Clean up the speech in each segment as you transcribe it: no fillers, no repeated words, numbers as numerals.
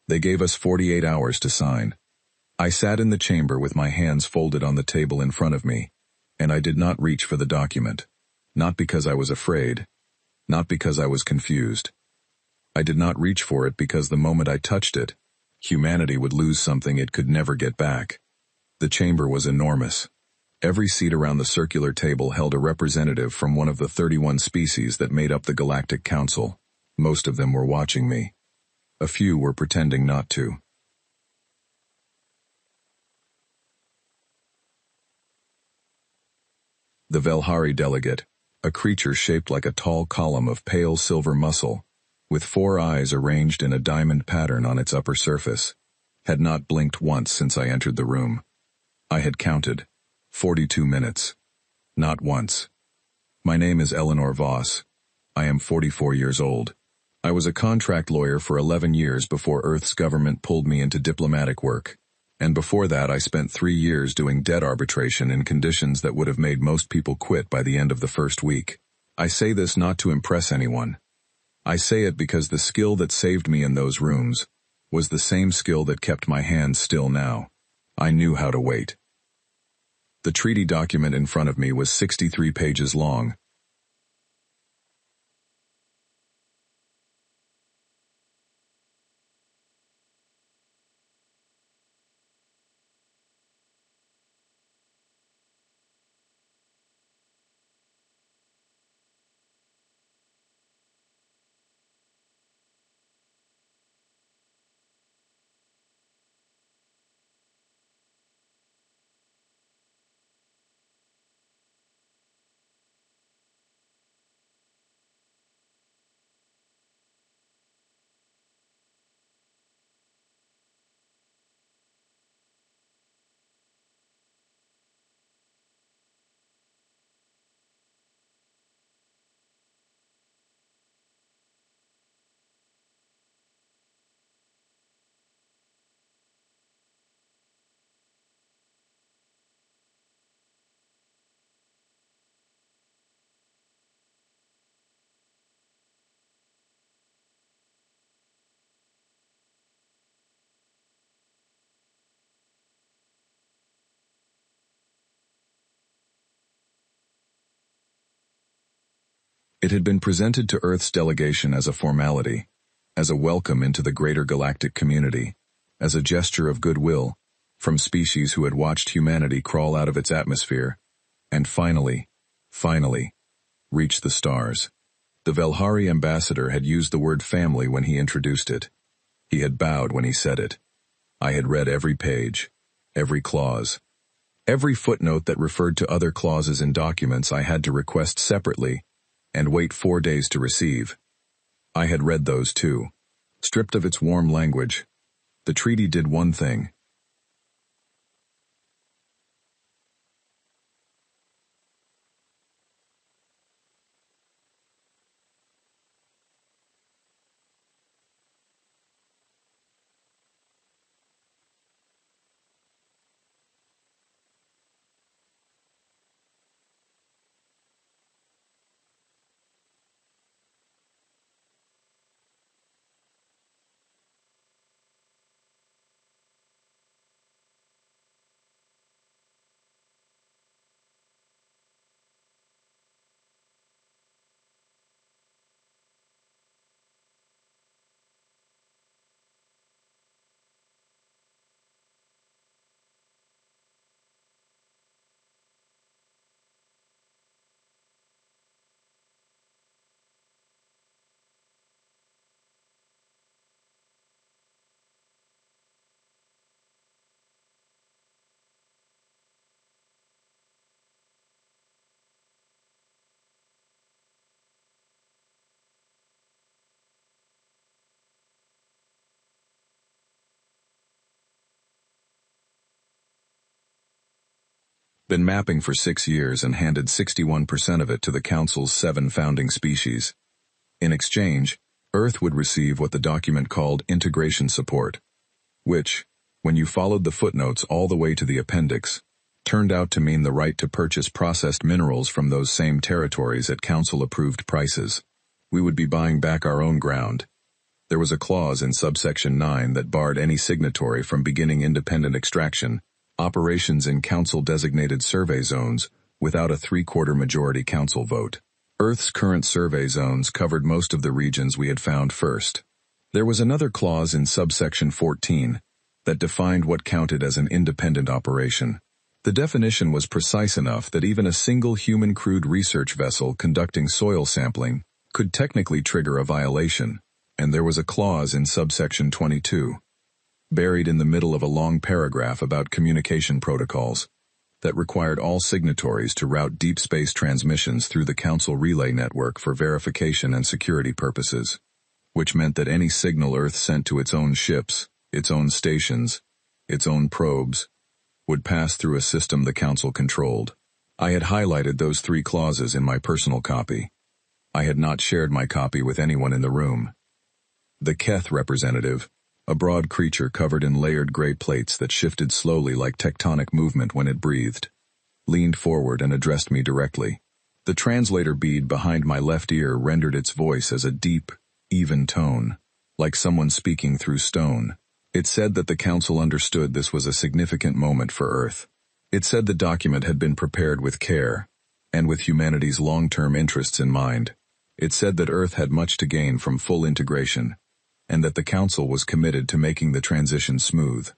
They gave us 48 hours to sign. I sat in the chamber with my hands folded on the table in front of me, and I did not reach for the document. Not because I was afraid, not because I was confused. I did not reach for it because the moment I touched it, humanity would lose something it could never get back. The chamber was enormous. Every seat around the circular table held a representative from one of the 31 species that made up the Galactic Council. Most of them were watching me. A few were pretending not to. The Velhari delegate, a creature shaped like a tall column of pale silver muscle, with 4 eyes arranged in a diamond pattern on its upper surface, had not blinked once since I entered the room. I had counted 42 minutes. Not once. My name is Eleanor Voss. I am 44 years old. I was a contract lawyer for 11 years before Earth's government pulled me into diplomatic work, and before that I spent 3 years doing debt arbitration in conditions that would have made most people quit by the end of the first week. I say this not to impress anyone. I say it because the skill that saved me in those rooms was the same skill that kept my hands still now. I knew how to wait. The treaty document in front of me was 63 pages long. It had been presented to Earth's delegation as a formality, as a welcome into the greater galactic community, as a gesture of goodwill, from species who had watched humanity crawl out of its atmosphere, and finally, reach the stars. The Velhari ambassador had used the word family when he introduced it. He had bowed when he said it. I had read every page, every clause. Every footnote that referred to other clauses in documents I had to request separately and wait 4 days to receive. I had read those too. Stripped of its warm language, the treaty did one thing. Been mapping for 6 years and handed 61% of it to the Council's 7 founding species. In exchange, Earth would receive what the document called integration support, which, when you followed the footnotes all the way to the appendix, turned out to mean the right to purchase processed minerals from those same territories at Council-approved prices. We would be buying back our own ground. There was a clause in subsection 9 that barred any signatory from beginning independent extraction, operations in council-designated survey zones, without a three-quarter majority council vote. Earth's current survey zones covered most of the regions we had found first. There was another clause in subsection 14 that defined what counted as an independent operation. The definition was precise enough that even a single human-crewed research vessel conducting soil sampling could technically trigger a violation, and there was a clause in subsection 22, buried in the middle of a long paragraph about communication protocols, that required all signatories to route deep space transmissions through the Council relay network for verification and security purposes, which meant that any signal Earth sent to its own ships, its own stations, its own probes, would pass through a system the Council controlled. I had highlighted those three clauses in my personal copy. I had not shared my copy with anyone in the room. The Keth representative, a broad creature covered in layered gray plates that shifted slowly like tectonic movement when it breathed, leaned forward and addressed me directly. The translator bead behind my left ear rendered its voice as a deep, even tone, like someone speaking through stone. It said that the Council understood this was a significant moment for Earth. It said the document had been prepared with care, and with humanity's long-term interests in mind. It said that Earth had much to gain from full integration, and that the Council was committed to making the transition smooth.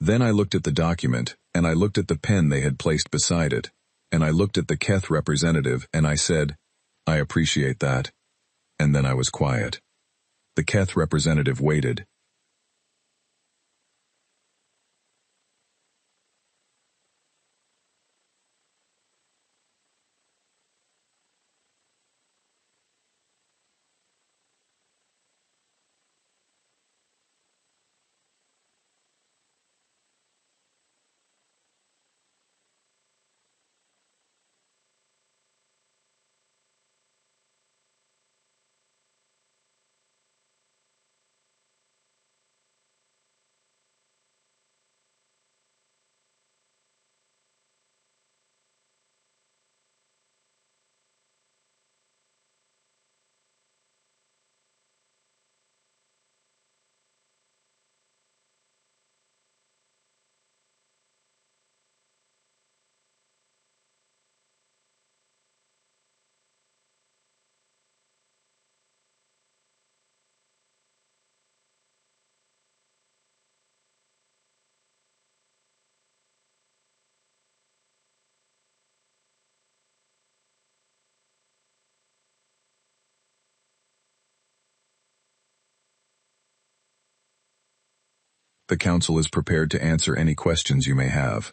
Then I looked at the document, and I looked at the pen they had placed beside it, and I looked at the Keth representative, and I said, "I appreciate that." And then I was quiet. The Keth representative waited. The Council is prepared to answer any questions you may have.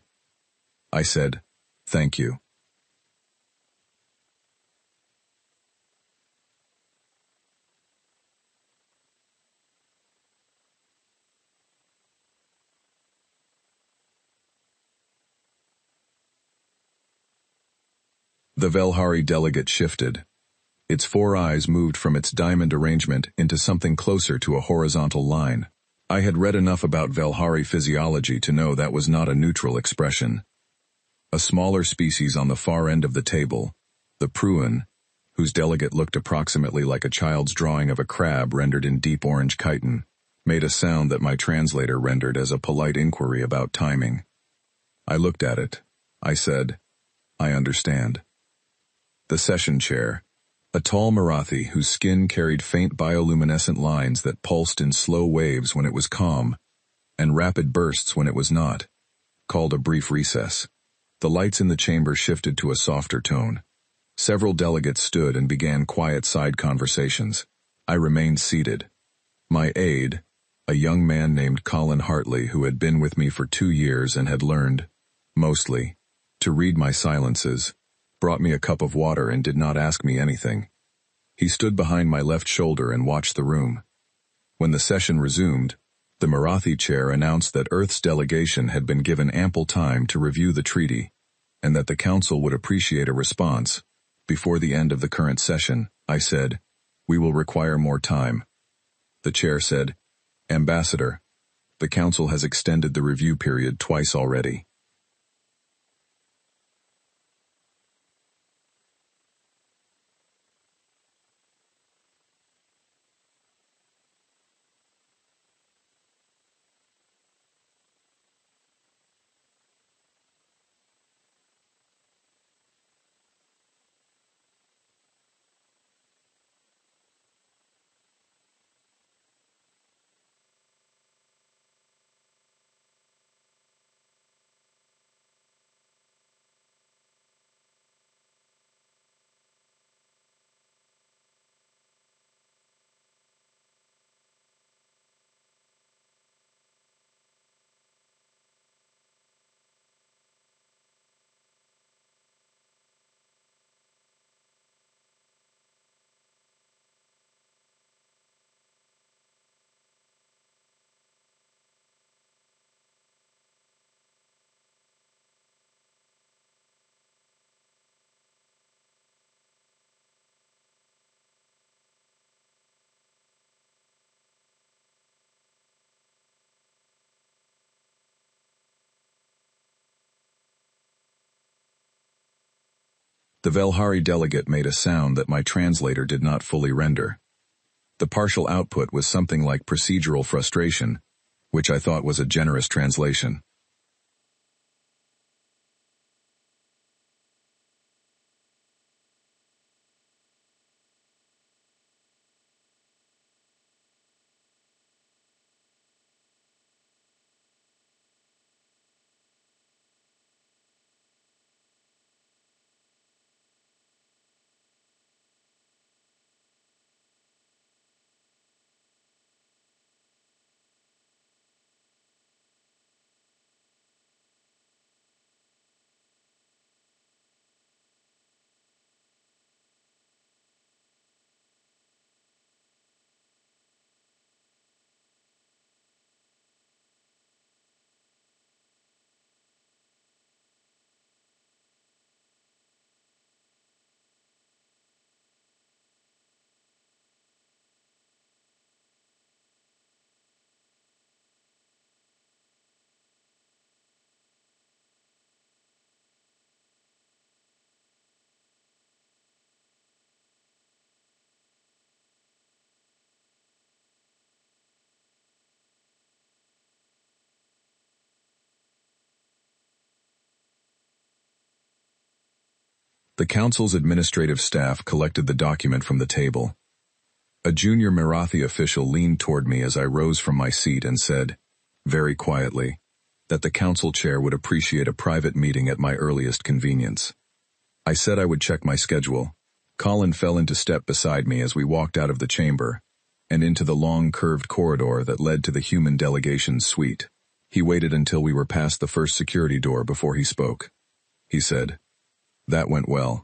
I said, "Thank you." The Velhari delegate shifted. Its four eyes moved from its diamond arrangement into something closer to a horizontal line. I had read enough about Velhari physiology to know that was not a neutral expression. A smaller species on the far end of the table, the Pruin, whose delegate looked approximately like a child's drawing of a crab rendered in deep orange chitin, made a sound that my translator rendered as a polite inquiry about timing. I looked at it. I said, "I understand." The session chair, a tall Marathi whose skin carried faint bioluminescent lines that pulsed in slow waves when it was calm, and rapid bursts when it was not, called a brief recess. The lights in the chamber shifted to a softer tone. Several delegates stood and began quiet side conversations. I remained seated. My aide, a young man named Colin Hartley who had been with me for 2 years and had learned, mostly, to read my silences, brought me a cup of water and did not ask me anything. He stood behind my left shoulder and watched the room. When the session resumed, the Marathi chair announced that Earth's delegation had been given ample time to review the treaty, and that the Council would appreciate a response. Before the end of the current session, I said, "We will require more time." The chair said, "Ambassador, the Council has extended the review period twice already." The Velhari delegate made a sound that my translator did not fully render. The partial output was something like procedural frustration, which I thought was a generous translation. The Council's administrative staff collected the document from the table. A junior Marathi official leaned toward me as I rose from my seat and said, very quietly, that the Council chair would appreciate a private meeting at my earliest convenience. I said I would check my schedule. Colin fell into step beside me as we walked out of the chamber, and into the long curved corridor that led to the human delegation's suite. He waited until we were past the first security door before he spoke. He said, "That went well."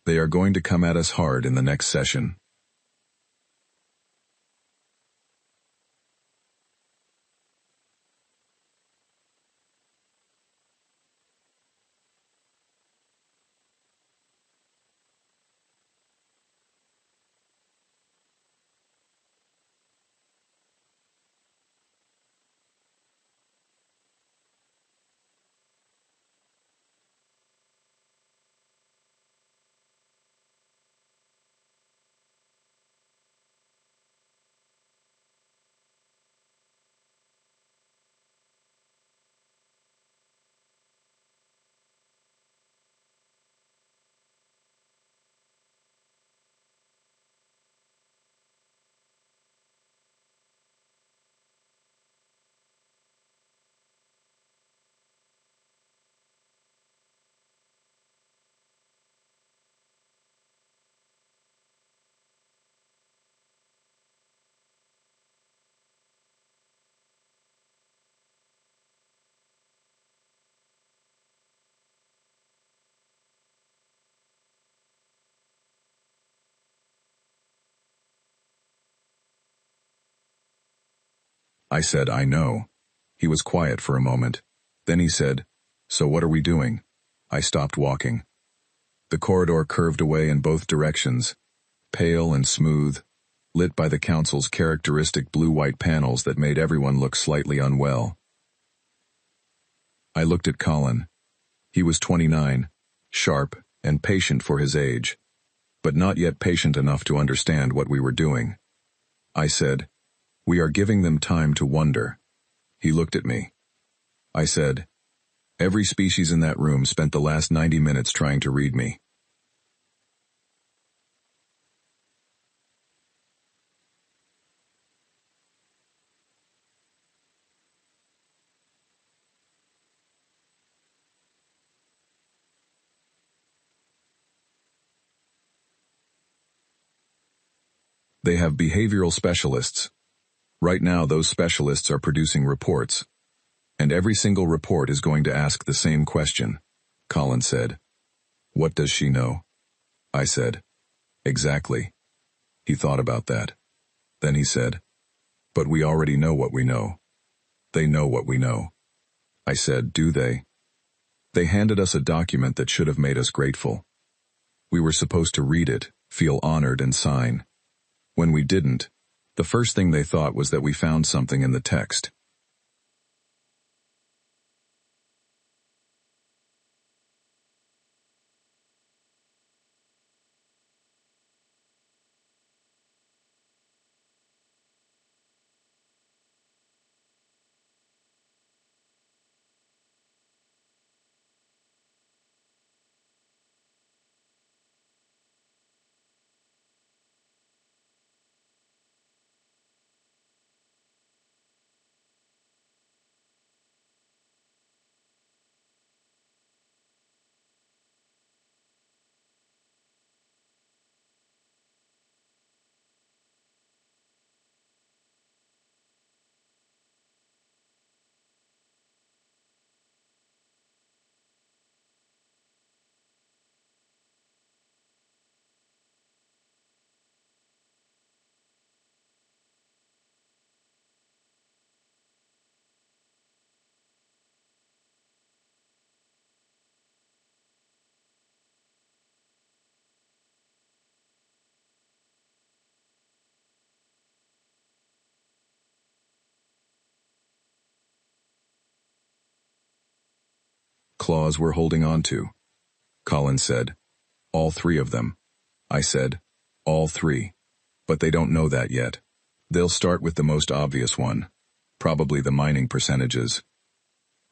They are going to come at us hard in the next session. I said, I know. He was quiet for a moment. Then he said, so what are we doing? I stopped walking. The corridor curved away in both directions, pale and smooth, lit by the council's characteristic blue-white panels that made everyone look slightly unwell. I looked at Colin. He was 29, sharp and patient for his age, but not yet patient enough to understand what we were doing. I said, we are giving them time to wonder. He looked at me. I said, every species in that room spent the last 90 minutes trying to read me. They have behavioral specialists. Right now those specialists are producing reports, and every single report is going to ask the same question. Colin said, what does she know? I said, exactly. He thought about that. Then he said, but we already know what we know. They know what we know. I said, do they? They handed us a document that should have made us grateful. We were supposed to read it, feel honored, and sign. When we didn't, the first thing they thought was that we found something in the text. Claws we're holding on to. Colin said, all three of them. I said, all three. But they don't know that yet. They'll start with the most obvious one, probably the mining percentages.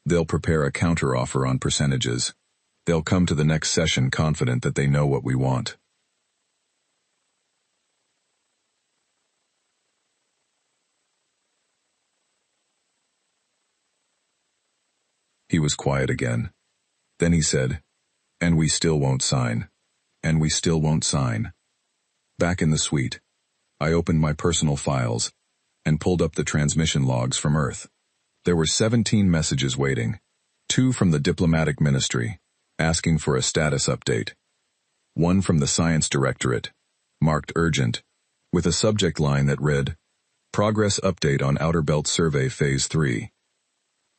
They'll prepare a counteroffer on percentages. They'll come to the next session confident that they know what we want. He was quiet again. Then he said, and we still won't sign. And we still won't sign. Back in the suite, I opened my personal files and pulled up the transmission logs from Earth. There were 17 messages waiting, 2 from the diplomatic ministry, asking for a status update. One from the Science Directorate, marked urgent, with a subject line that read, Progress Update on Outer Belt Survey Phase 3.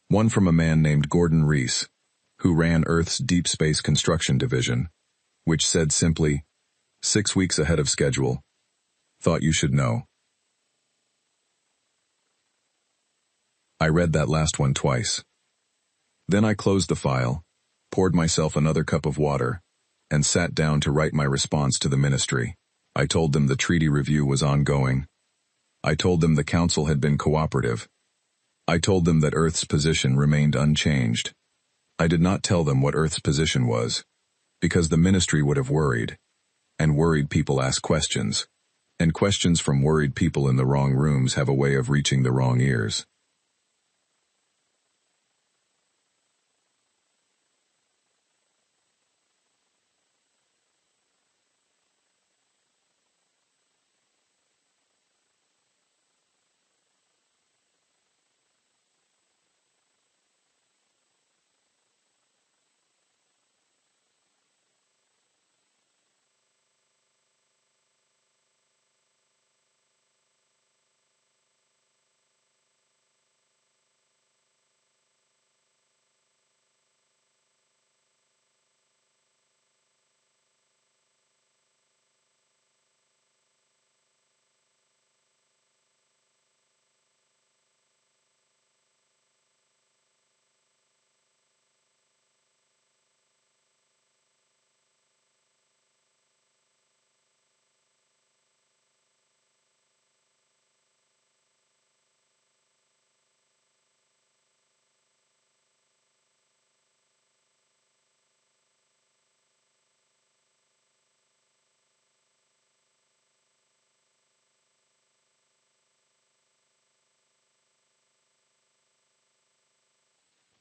One from a man named Gordon Reese, who ran Earth's Deep Space Construction Division, which said simply, 6 weeks ahead of schedule. Thought you should know. I read that last one twice. Then I closed the file, poured myself another cup of water, and sat down to write my response to the ministry. I told them the treaty review was ongoing. I told them the council had been cooperative. I told them that Earth's position remained unchanged. I did not tell them what Earth's position was, because the ministry would have worried, and worried people ask questions, and questions from worried people in the wrong rooms have a way of reaching the wrong ears.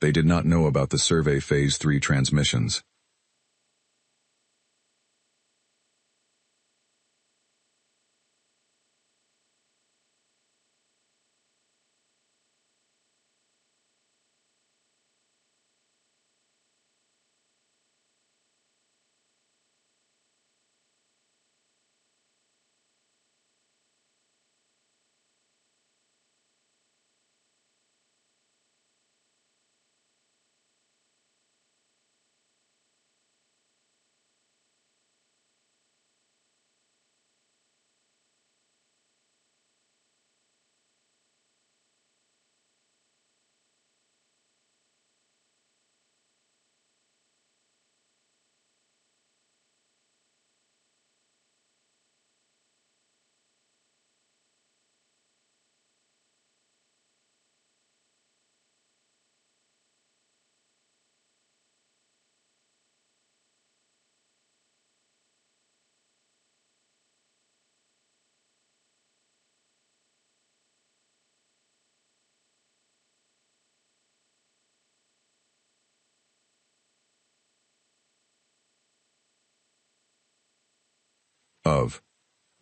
They did not know about the survey Phase 3 transmissions.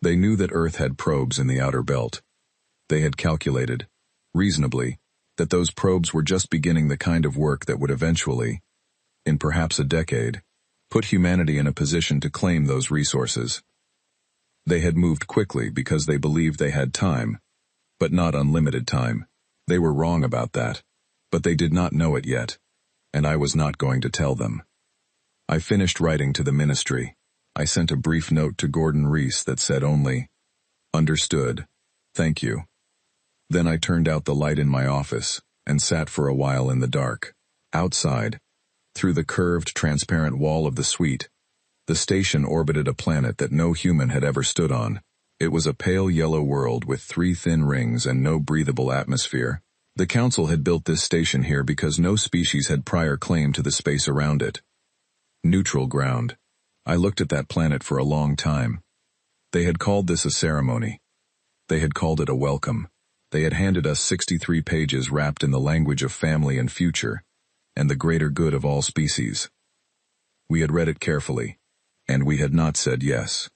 They knew that Earth had probes in the outer belt. They had calculated, reasonably, that those probes were just beginning the kind of work that would eventually, in perhaps a decade, put humanity in a position to claim those resources. They had moved quickly because they believed they had time, but not unlimited time. They were wrong about that, but they did not know it yet, and I was not going to tell them. I finished writing to the ministry. I sent a brief note to Gordon Reese that said only, "Understood. Thank you." Then I turned out the light in my office and sat for a while in the dark. Outside, through the curved, transparent wall of the suite, the station orbited a planet that no human had ever stood on. It was a pale yellow world with 3 thin rings and no breathable atmosphere. The Council had built this station here because no species had prior claim to the space around it. Neutral ground. I looked at that planet for a long time. They had called this a ceremony. They had called it a welcome. They had handed us 63 pages wrapped in the language of family and future, and the greater good of all species. We had read it carefully, and we had not said yes.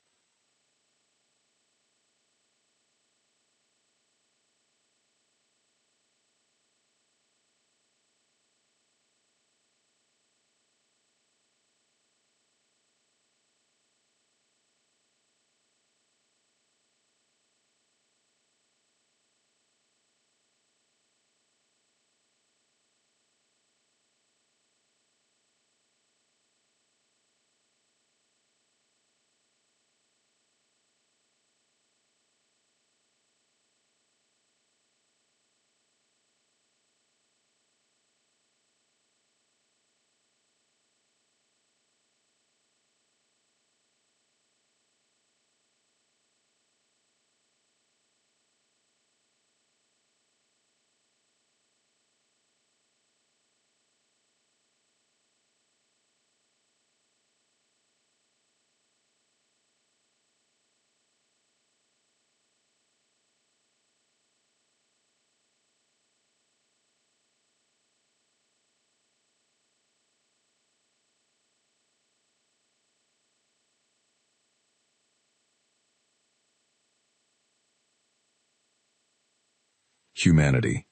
Humanity.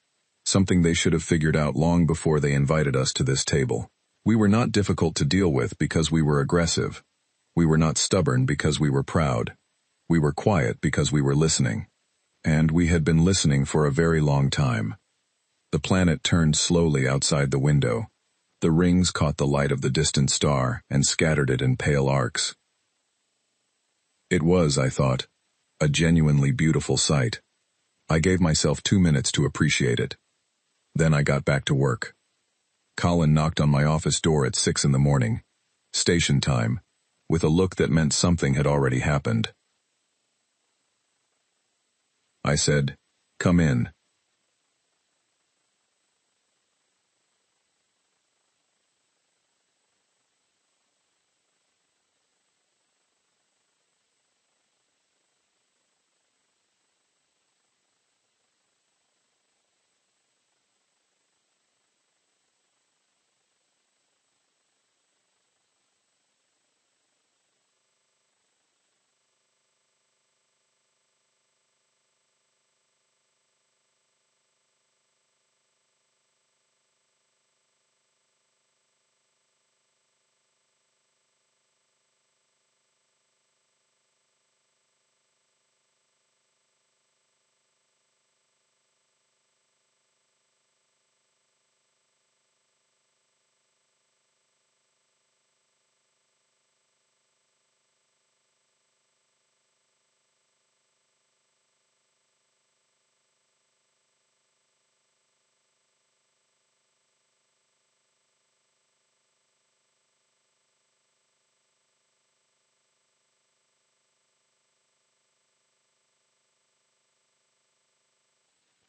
Something they should have figured out long before they invited us to this table. We were not difficult to deal with because we were aggressive. We were not stubborn because we were proud. We were quiet because we were listening. And we had been listening for a very long time. The planet turned slowly outside the window. The rings caught the light of the distant star and scattered it in pale arcs. It was, I thought, a genuinely beautiful sight. I gave myself 2 minutes to appreciate it. Then I got back to work. Colin knocked on my office door at 6 in the morning, station time, with a look that meant something had already happened. I said, "Come in."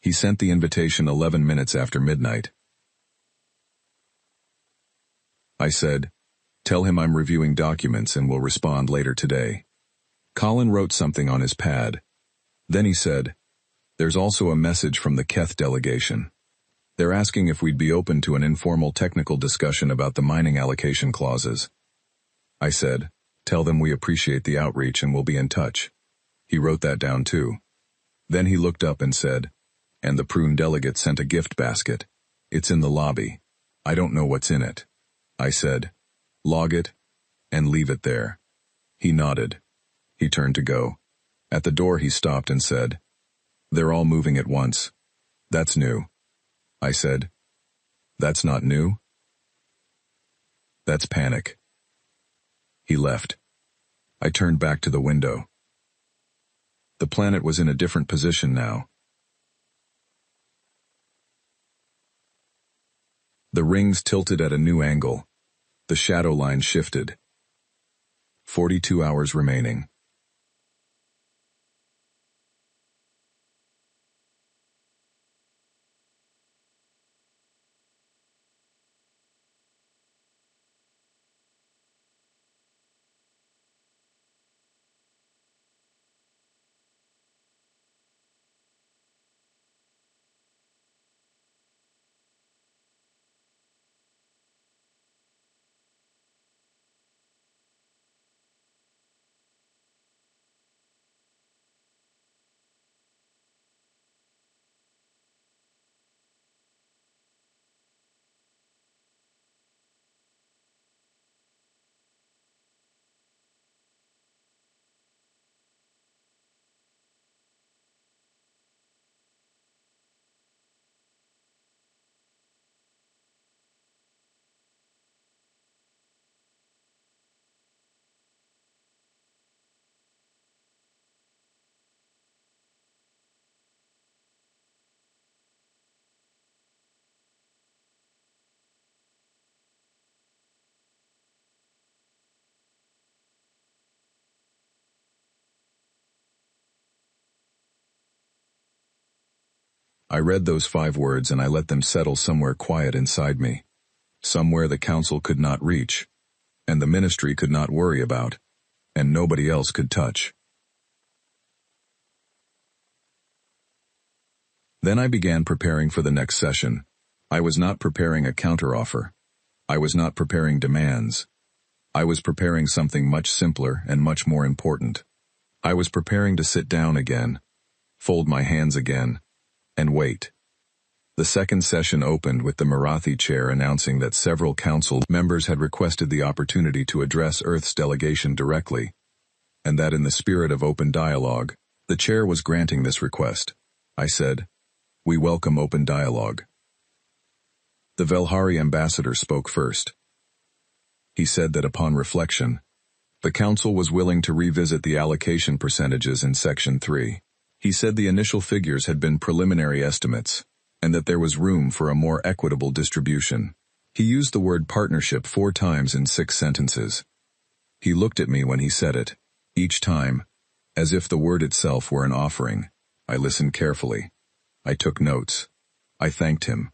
He sent the invitation 11 minutes after midnight. I said, "Tell him I'm reviewing documents and will respond later today." Colin wrote something on his pad. Then he said, "There's also a message from the Keth delegation. They're asking if we'd be open to an informal technical discussion about the mining allocation clauses." I said, "Tell them we appreciate the outreach and we'll be in touch." He wrote that down too. Then he looked up and said, "And the prune delegate sent a gift basket. It's in the lobby. I don't know what's in it." I said, "Log it and leave it there." He nodded. He turned to go. At the door he stopped and said, "They're all moving at once. That's new." I said, "That's not new? That's panic." He left. I turned back to the window. The planet was in a different position now. The rings tilted at a new angle. The shadow line shifted. 42 hours remaining. I read those 5 words and I let them settle somewhere quiet inside me. Somewhere the council could not reach, and the ministry could not worry about, and nobody else could touch. Then I began preparing for the next session. I was not preparing a counteroffer. I was not preparing demands. I was preparing something much simpler and much more important. I was preparing to sit down again, fold my hands again, And wait. The second session opened with the Marathi chair announcing that several council members had requested the opportunity to address Earth's delegation directly, and that in the spirit of open dialogue, the chair was granting this request. I said, "We welcome open dialogue." The Velhari ambassador spoke first. He said that upon reflection, the council was willing to revisit the allocation percentages in Section 3. He said the initial figures had been preliminary estimates, and that there was room for a more equitable distribution. He used the word partnership 4 times in 6 sentences. He looked at me when he said it, each time, as if the word itself were an offering. I listened carefully. I took notes. I thanked him.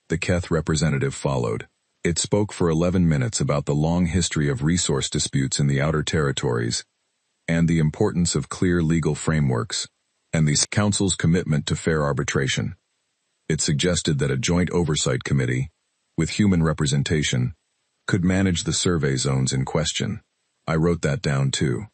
The Keth representative followed. It spoke for 11 minutes about the long history of resource disputes in the outer territories, and the importance of clear legal frameworks, and the Council's commitment to fair arbitration. It suggested that a joint oversight committee, with human representation, could manage the survey zones in question. I wrote that down too.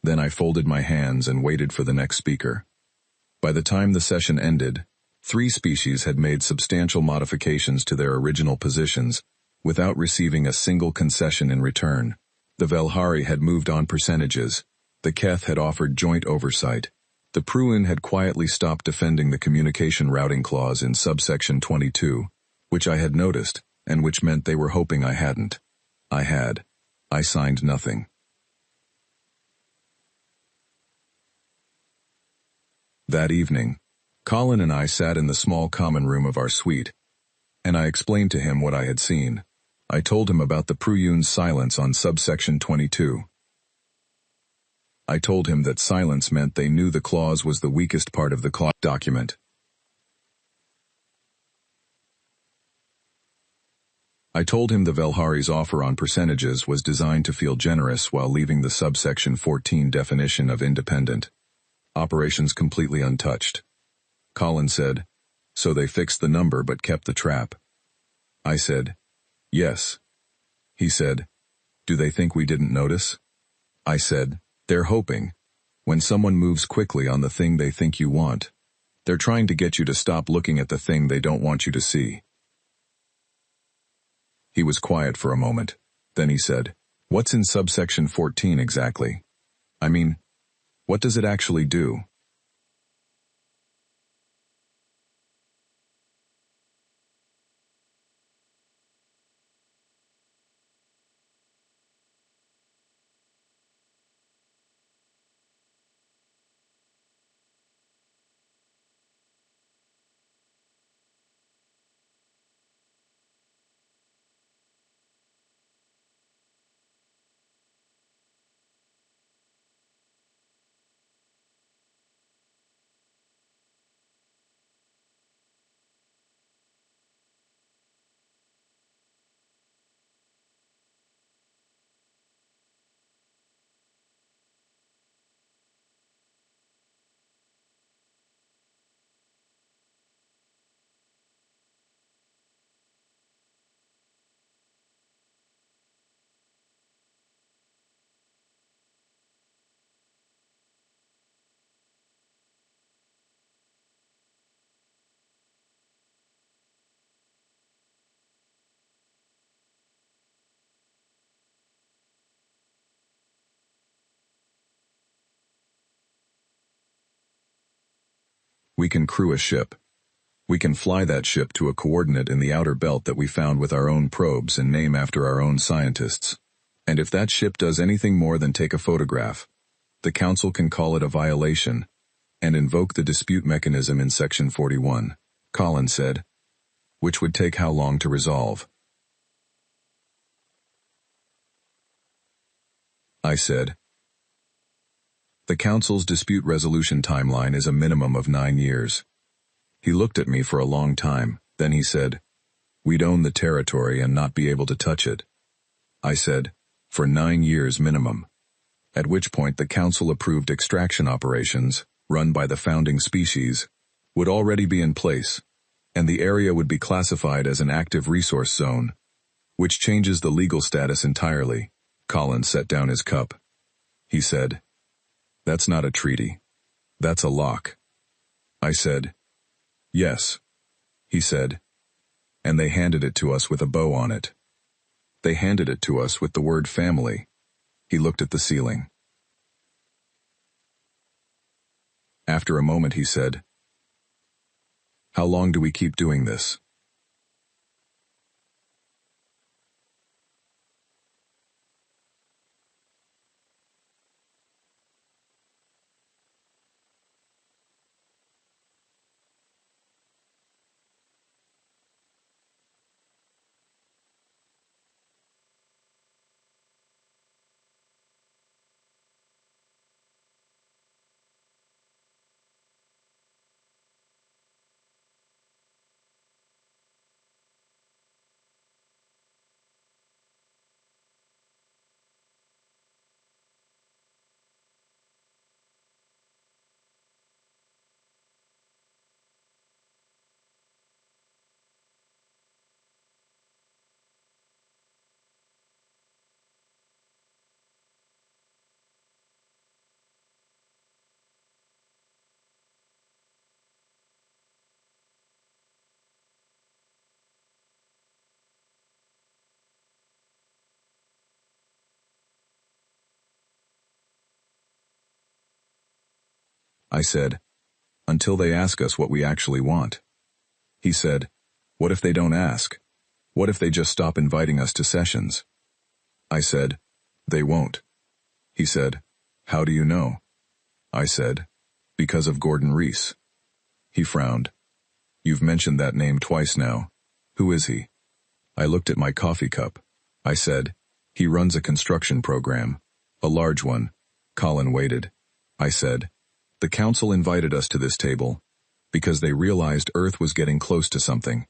Then I folded my hands and waited for the next speaker. By the time the session ended, 3 species had made substantial modifications to their original positions without receiving a single concession in return. The Velhari had moved on percentages. The Keth had offered joint oversight. The Pruin had quietly stopped defending the communication routing clause in subsection 22, which I had noticed, and which meant they were hoping I hadn't. I had. I signed nothing. That evening, Colin and I sat in the small common room of our suite, and I explained to him what I had seen. I told him about the Pruyun's silence on subsection 22. I told him that silence meant they knew the clause was the weakest part of the document. I told him the Velhari's offer on percentages was designed to feel generous while leaving the subsection 14 definition of independent operations completely untouched. Colin said, "So they fixed the number but kept the trap." I said, "Yes." He said, "Do they think we didn't notice?" I said, "They're hoping. When someone moves quickly on the thing they think you want, they're trying to get you to stop looking at the thing they don't want you to see." He was quiet for a moment. Then he said, "What's in subsection 14 exactly? I mean, what does it actually do?" We can crew a ship. We can fly that ship to a coordinate in the outer belt that we found with our own probes and name after our own scientists. And if that ship does anything more than take a photograph, the Council can call it a violation and invoke the dispute mechanism in Section 41, Colin said, which would take how long to resolve? I said. The Council's dispute resolution timeline is a minimum of 9 years. He looked at me for a long time, then he said, we'd own the territory and not be able to touch it. I said, for 9 years minimum. At which point the Council-approved extraction operations, run by the founding species, would already be in place, and the area would be classified as an active resource zone, which changes the legal status entirely. Colin set down his cup. He said, that's not a treaty. That's a lock. I said, yes. He said, and they handed it to us with a bow on it. They handed it to us with the word family. He looked at the ceiling. After a moment he said, how long do we keep doing this? I said, until they ask us what we actually want. He said, what if they don't ask? What if they just stop inviting us to sessions? I said, they won't. He said, how do you know? I said, because of Gordon Reese. He frowned. You've mentioned that name twice now. Who is he? I looked at my coffee cup. I said, he runs a construction program. A large one. Colin waited. I said, the Council invited us to this table because they realized Earth was getting close to something.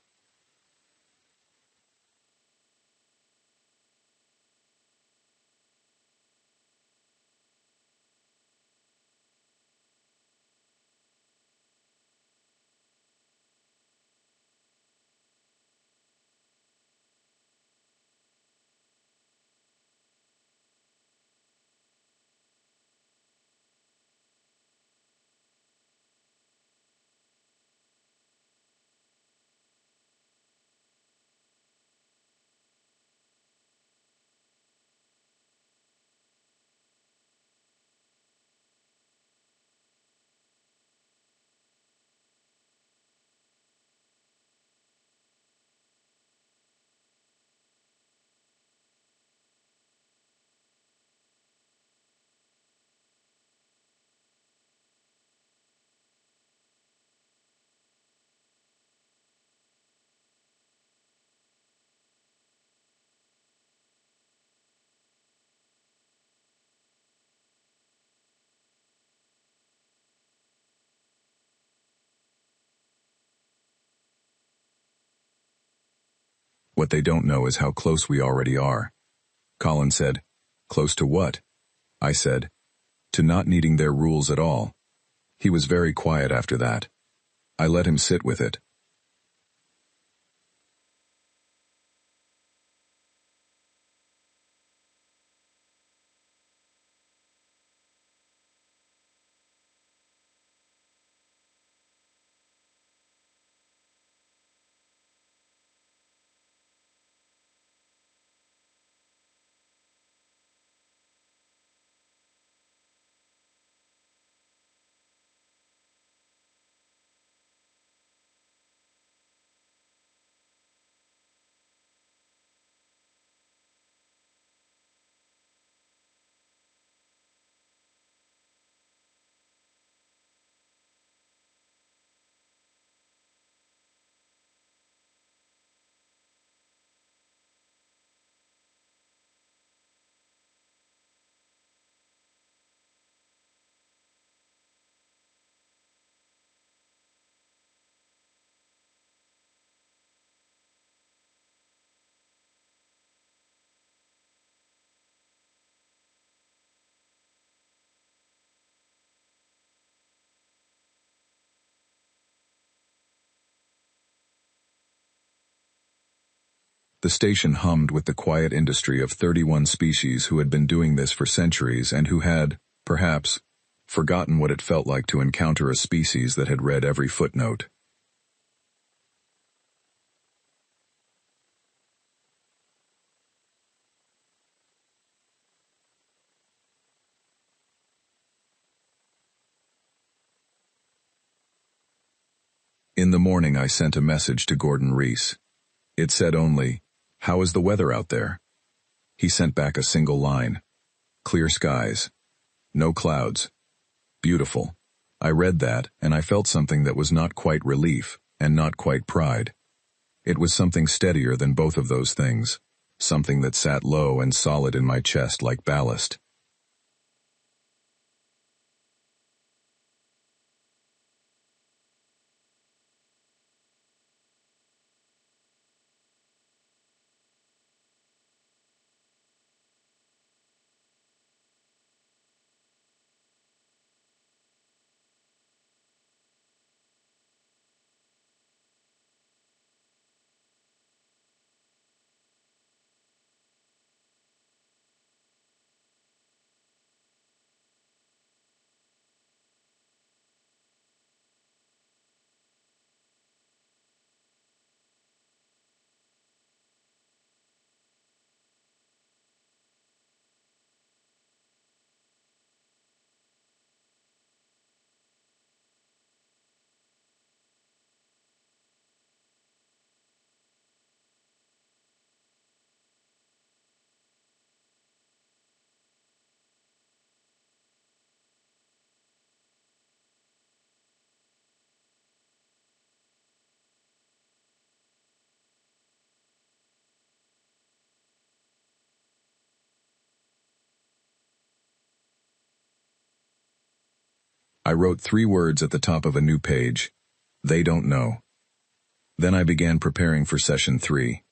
What they don't know is how close we already are. Colin said, close to what? I said, to not needing their rules at all. He was very quiet after that. I let him sit with it. The station hummed with the quiet industry of 31 species who had been doing this for centuries and who had, perhaps, forgotten what it felt like to encounter a species that had read every footnote. In the morning I sent a message to Gordon Reese. It said only, "How is the weather out there?" He sent back a single line. "Clear skies. No clouds. Beautiful." I read that, and I felt something that was not quite relief, and not quite pride. It was something steadier than both of those things, something that sat low and solid in my chest like ballast. I wrote 3 words at the top of a new page. They don't know. Then I began preparing for session 3.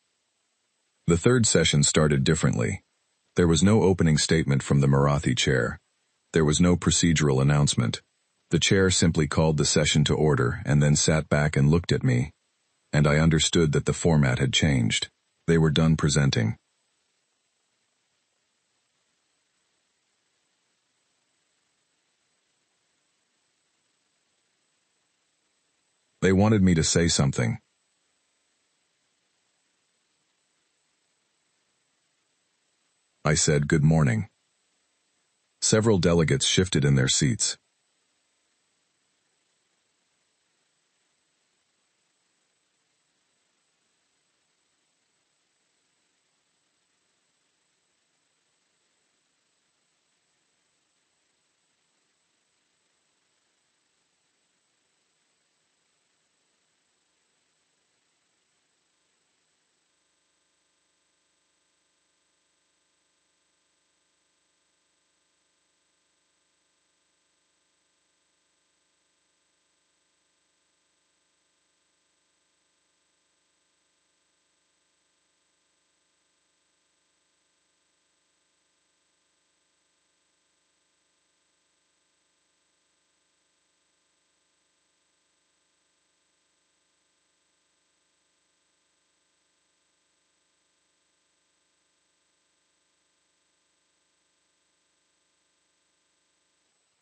The third session started differently. There was no opening statement from the Marathi chair. There was no procedural announcement. The chair simply called the session to order and then sat back and looked at me. And I understood that the format had changed. They were done presenting. They wanted me to say something. I said, "Good morning." Several delegates shifted in their seats.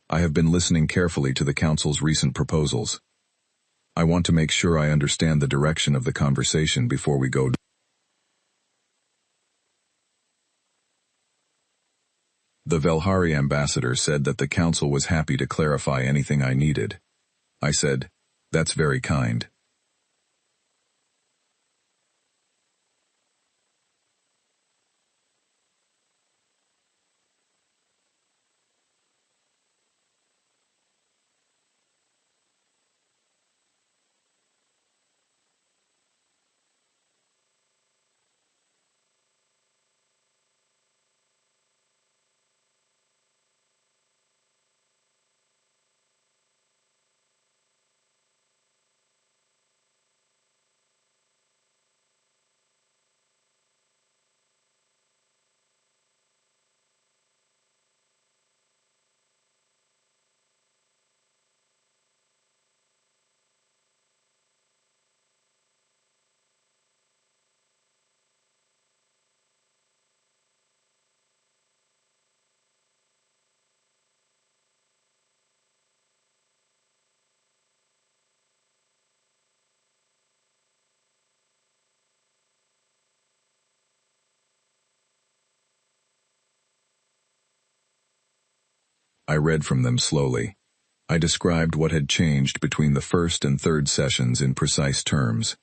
I have been listening carefully to the Council's recent proposals. I want to make sure I understand the direction of the conversation before we go. The Velhari ambassador said that the Council was happy to clarify anything I needed. I said, "That's very kind." I read from them slowly. I described what had changed between the first and third sessions in precise terms.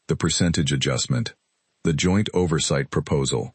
The percentage adjustment. The joint oversight proposal.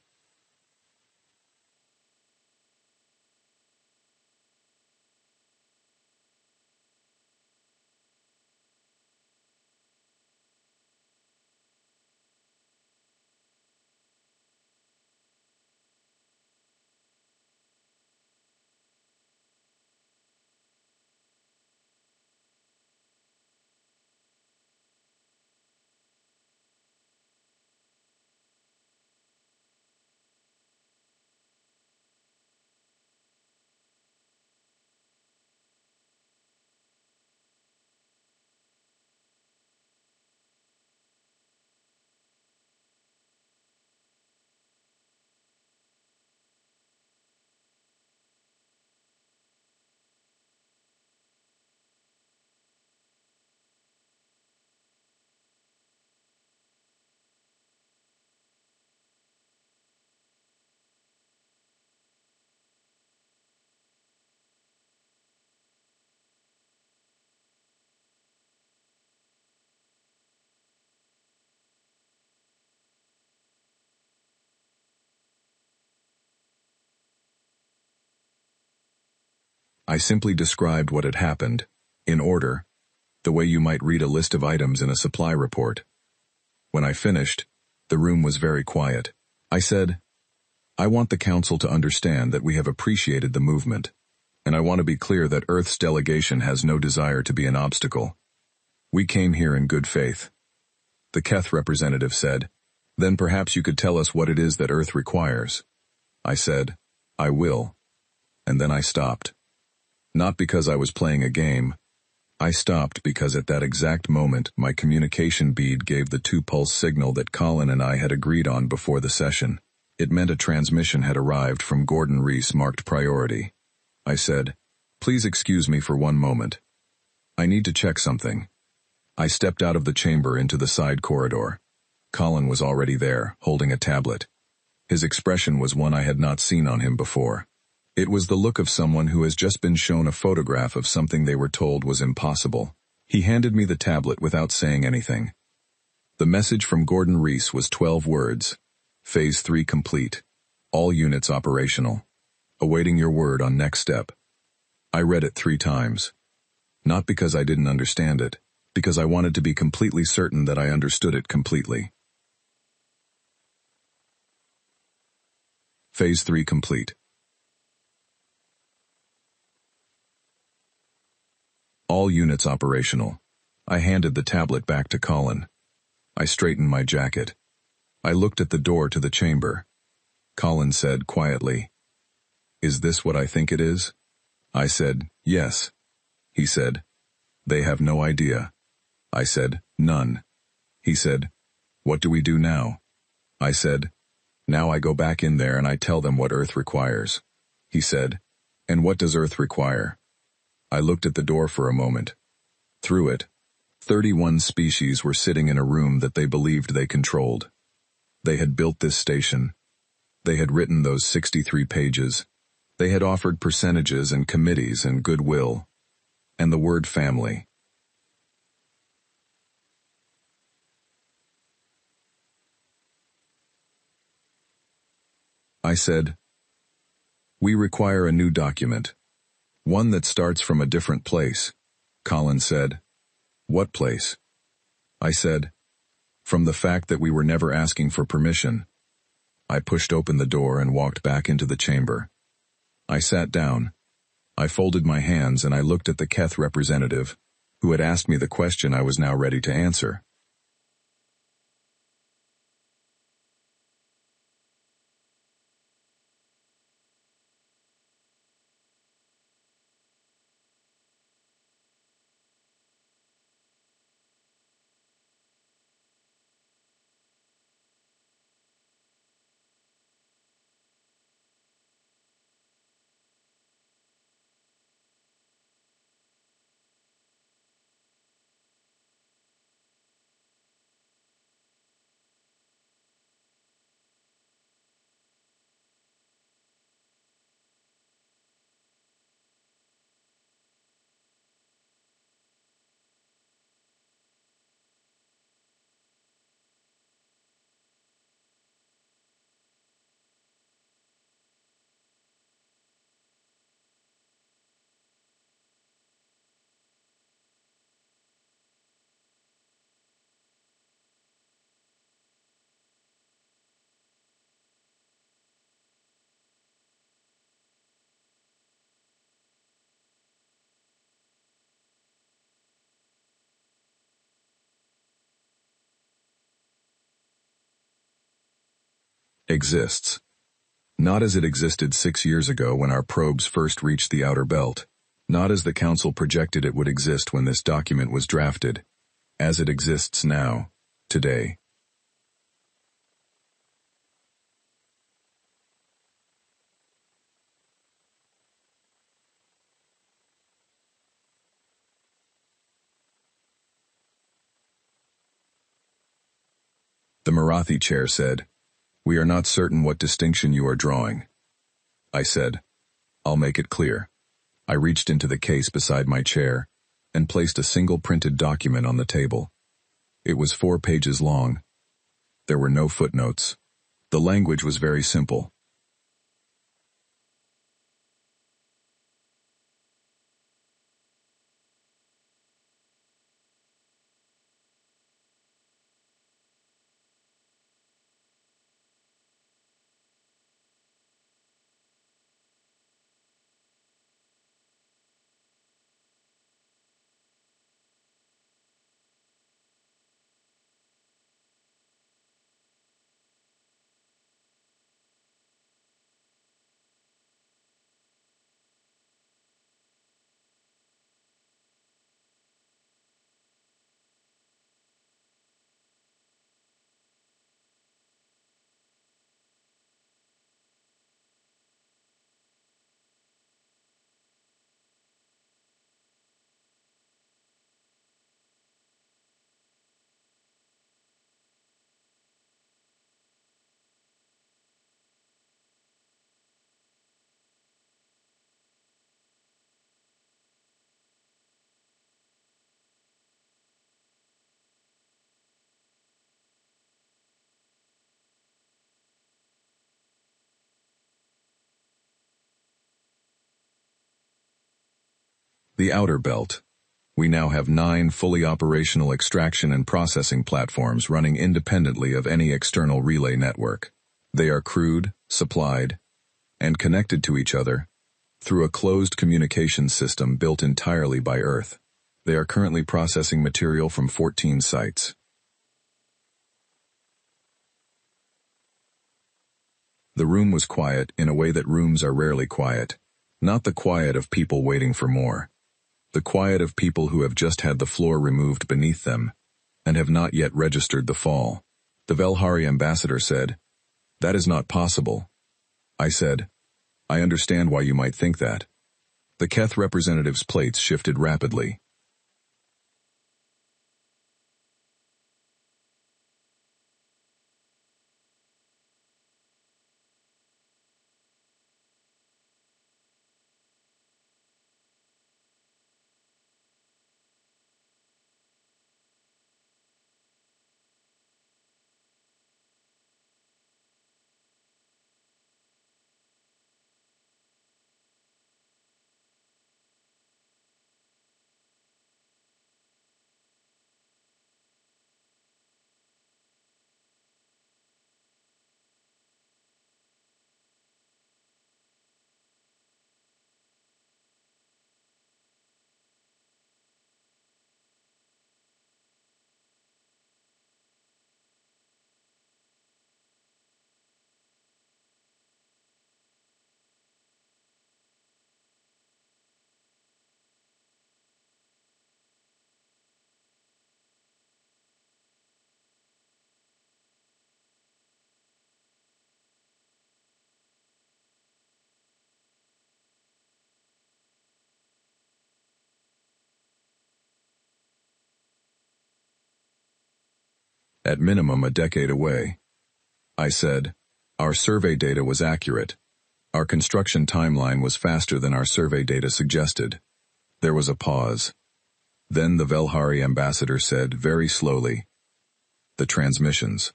I simply described what had happened, in order, the way you might read a list of items in a supply report. When I finished, the room was very quiet. I said, I want the Council to understand that we have appreciated the movement, and I want to be clear that Earth's delegation has no desire to be an obstacle. We came here in good faith. The Keth representative said, then perhaps you could tell us what it is that Earth requires. I said, I will. And then I stopped. Not because I was playing a game. I stopped because at that exact moment my communication bead gave the 2-pulse signal that Colin and I had agreed on before the session. It meant a transmission had arrived from Gordon Reese marked priority. I said, please excuse me for one moment. I need to check something. I stepped out of the chamber into the side corridor. Colin was already there, holding a tablet. His expression was one I had not seen on him before. It was the look of someone who has just been shown a photograph of something they were told was impossible. He handed me the tablet without saying anything. The message from Gordon Reese was 12 words. Phase 3 complete. All units operational. Awaiting your word on next step. I read it 3 times. Not because I didn't understand it, because I wanted to be completely certain that I understood it completely. Phase 3 complete. All units operational. I handed the tablet back to Colin. I straightened my jacket. I looked at the door to the chamber. Colin said quietly, is this what I think it is? I said, yes. He said, they have no idea. I said, none. He said, what do we do now? I said, now I go back in there and I tell them what Earth requires. He said, and what does Earth require? I looked at the door for a moment. Through it, 31 species were sitting in a room that they believed they controlled. They had built this station. They had written those 63 pages. They had offered percentages and committees and goodwill. And the word family. I said, we require a new document. One that starts from a different place. Colin said, what place? I said, from the fact that we were never asking for permission. I pushed open the door and walked back into the chamber. I sat down. I folded my hands and I looked at the Keth representative, who had asked me the question I was now ready to answer. Exists. Not as it existed 6 years ago when our probes first reached the outer belt. Not as the Council projected it would exist when this document was drafted. As it exists now, today. The Marathi chair said, "We are not certain what distinction you are drawing." I said, "I'll make it clear." I reached into the case beside my chair and placed a single printed document on the table. It was 4 pages long. There were no footnotes. The language was very simple. The outer belt. We now have 9 fully operational extraction and processing platforms running independently of any external relay network. They are crewed, supplied, and connected to each other through a closed communications system built entirely by Earth. They are currently processing material from 14 sites. The room was quiet in a way that rooms are rarely quiet. Not the quiet of people waiting for more. The quiet of people who have just had the floor removed beneath them and have not yet registered the fall. The Velhari ambassador said, "That is not possible." I said, "I understand why you might think that." The Keth representative's plates shifted rapidly. At minimum a decade away. I said, "Our survey data was accurate. Our construction timeline was faster than our survey data suggested." There was a pause. Then the Velhari ambassador said, very slowly, "The transmissions.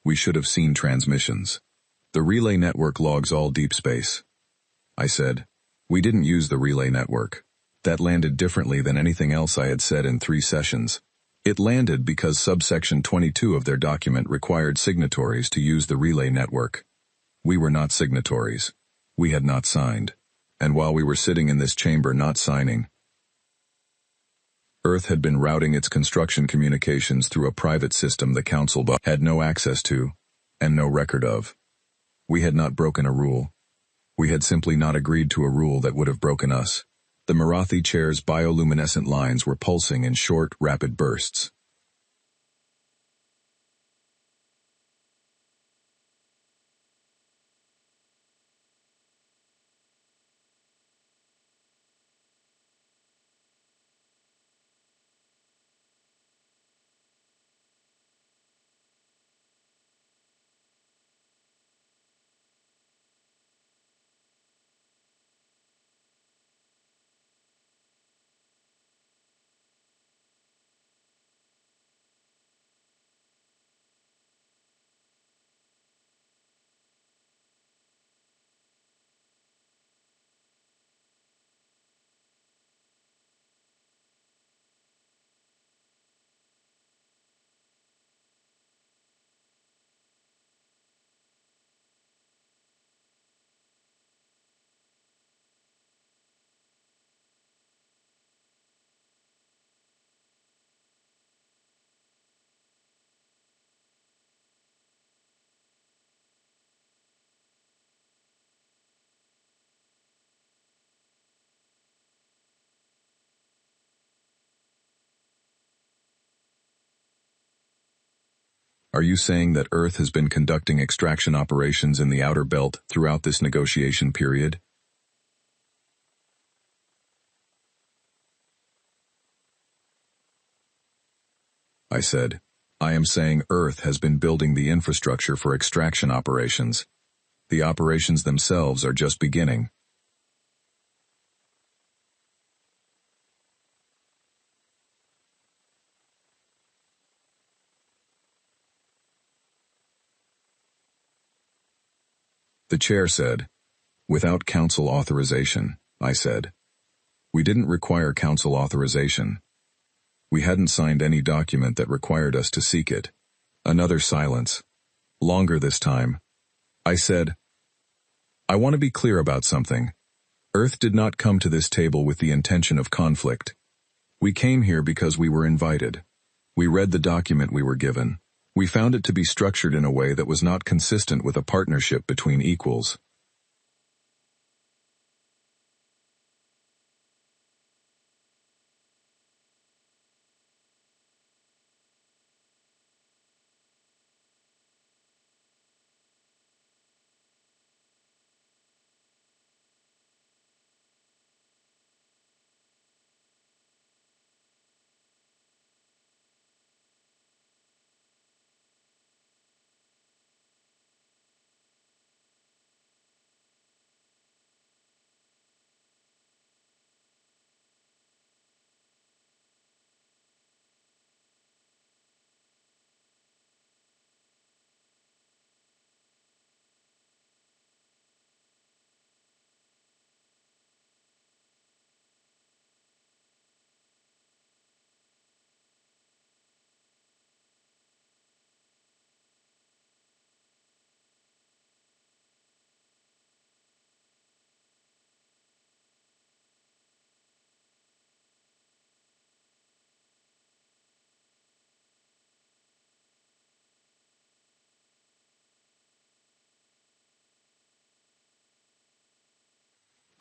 We should have seen transmissions. The relay network logs all deep space." I said, "We didn't use the relay network. That landed differently than anything else I had said in 3 sessions. It landed because subsection 22 of their document required signatories to use the relay network. We were not signatories. We had not signed. And while we were sitting in this chamber not signing, Earth had been routing its construction communications through a private system the Council had no access to, and no record of. We had not broken a rule. We had simply not agreed to a rule that would have broken us. The Marathi chair's bioluminescent lines were pulsing in short, rapid bursts. Are you saying that Earth has been conducting extraction operations in the outer belt throughout this negotiation period? I said, I am saying Earth has been building the infrastructure for extraction operations. The operations themselves are just beginning. The chair said, without council authorization, I said. We didn't require council authorization. We hadn't signed any document that required us to seek it. Another silence. Longer this time. I said, I want to be clear about something. Earth did not come to this table with the intention of conflict. We came here because we were invited. We read the document we were given. We found it to be structured in a way that was not consistent with a partnership between equals.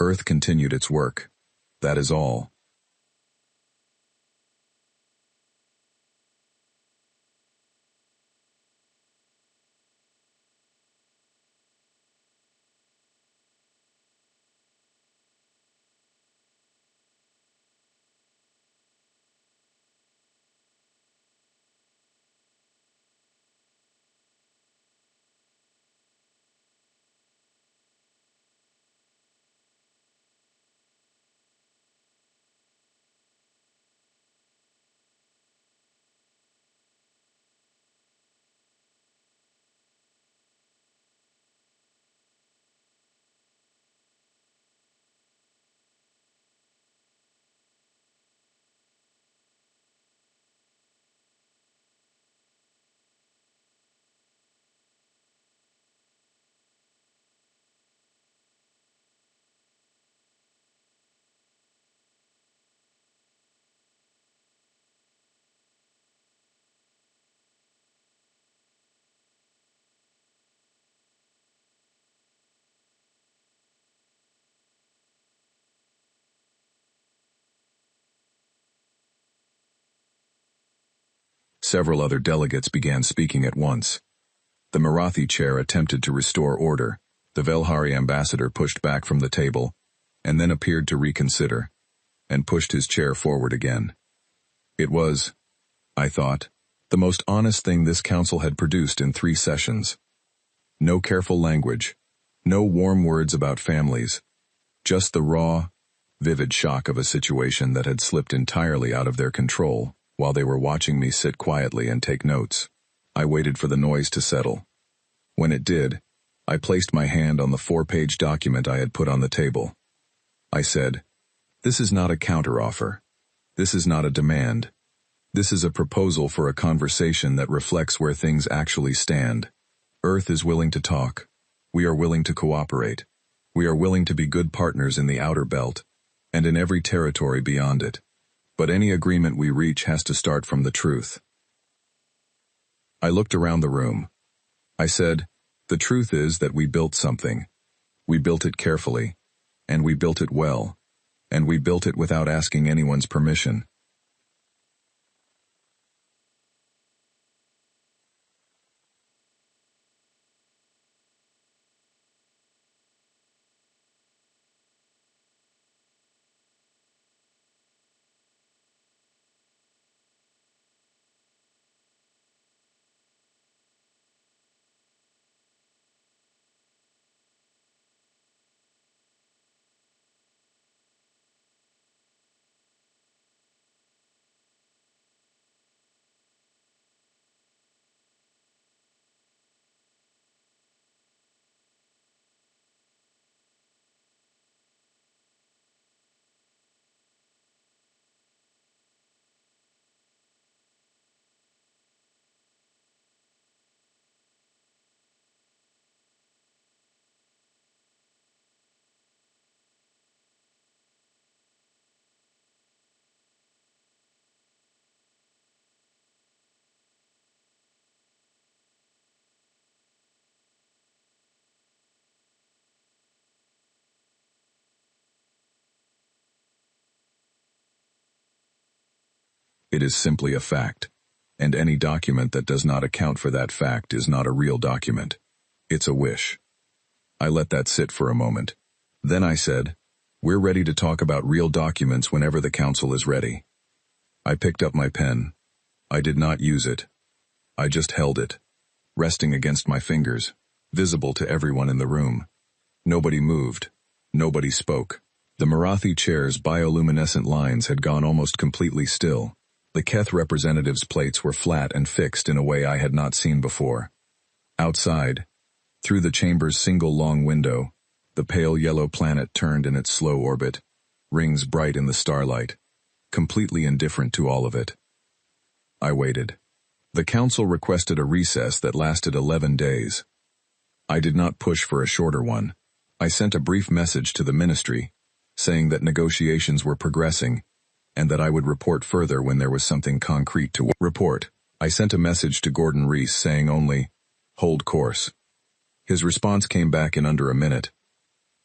Earth continued its work. That is all. Several other delegates began speaking at once. The Marathi chair attempted to restore order. The Velhari ambassador pushed back from the table, and then appeared to reconsider, and pushed his chair forward again. It was, I thought, the most honest thing this council had produced in 3 sessions. No careful language, no warm words about families, just the raw, vivid shock of a situation that had slipped entirely out of their control while they were watching me sit quietly and take notes. I waited for the noise to settle. When it did, I placed my hand on the 4-page document I had put on the table. I said, "This is not a counteroffer. This is not a demand. This is a proposal for a conversation that reflects where things actually stand. Earth is willing to talk. We are willing to cooperate. We are willing to be good partners in the outer belt, and in every territory beyond it. But any agreement we reach has to start from the truth." I looked around the room. I said, "The truth is that we built something. We built it carefully, and we built it well, and we built it without asking anyone's permission." It is simply a fact, and any document that does not account for that fact is not a real document. It's a wish. I let that sit for a moment. Then I said, "We're ready to talk about real documents whenever the council is ready." I picked up my pen. I did not use it. I just held it, resting against my fingers, visible to everyone in the room. Nobody moved. Nobody spoke. The Marathi chair's bioluminescent lines had gone almost completely still. The Keth representatives' plates were flat and fixed in a way I had not seen before. Outside, through the chamber's single long window, the pale yellow planet turned in its slow orbit, rings bright in the starlight, completely indifferent to all of it. I waited. The council requested a recess that lasted 11 days. I did not push for a shorter one. I sent a brief message to the ministry, saying that negotiations were progressing, and that I would report further when there was something concrete to report. I sent a message to Gordon Rees saying only, "Hold course." His response came back in under a minute.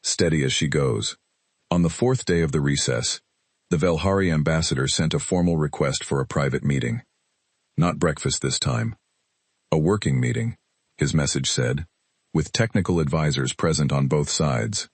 "Steady as she goes." On the 4th day of the recess, the Velhari ambassador sent a formal request for a private meeting. Not breakfast this time. A working meeting, his message said, with technical advisors present on both sides.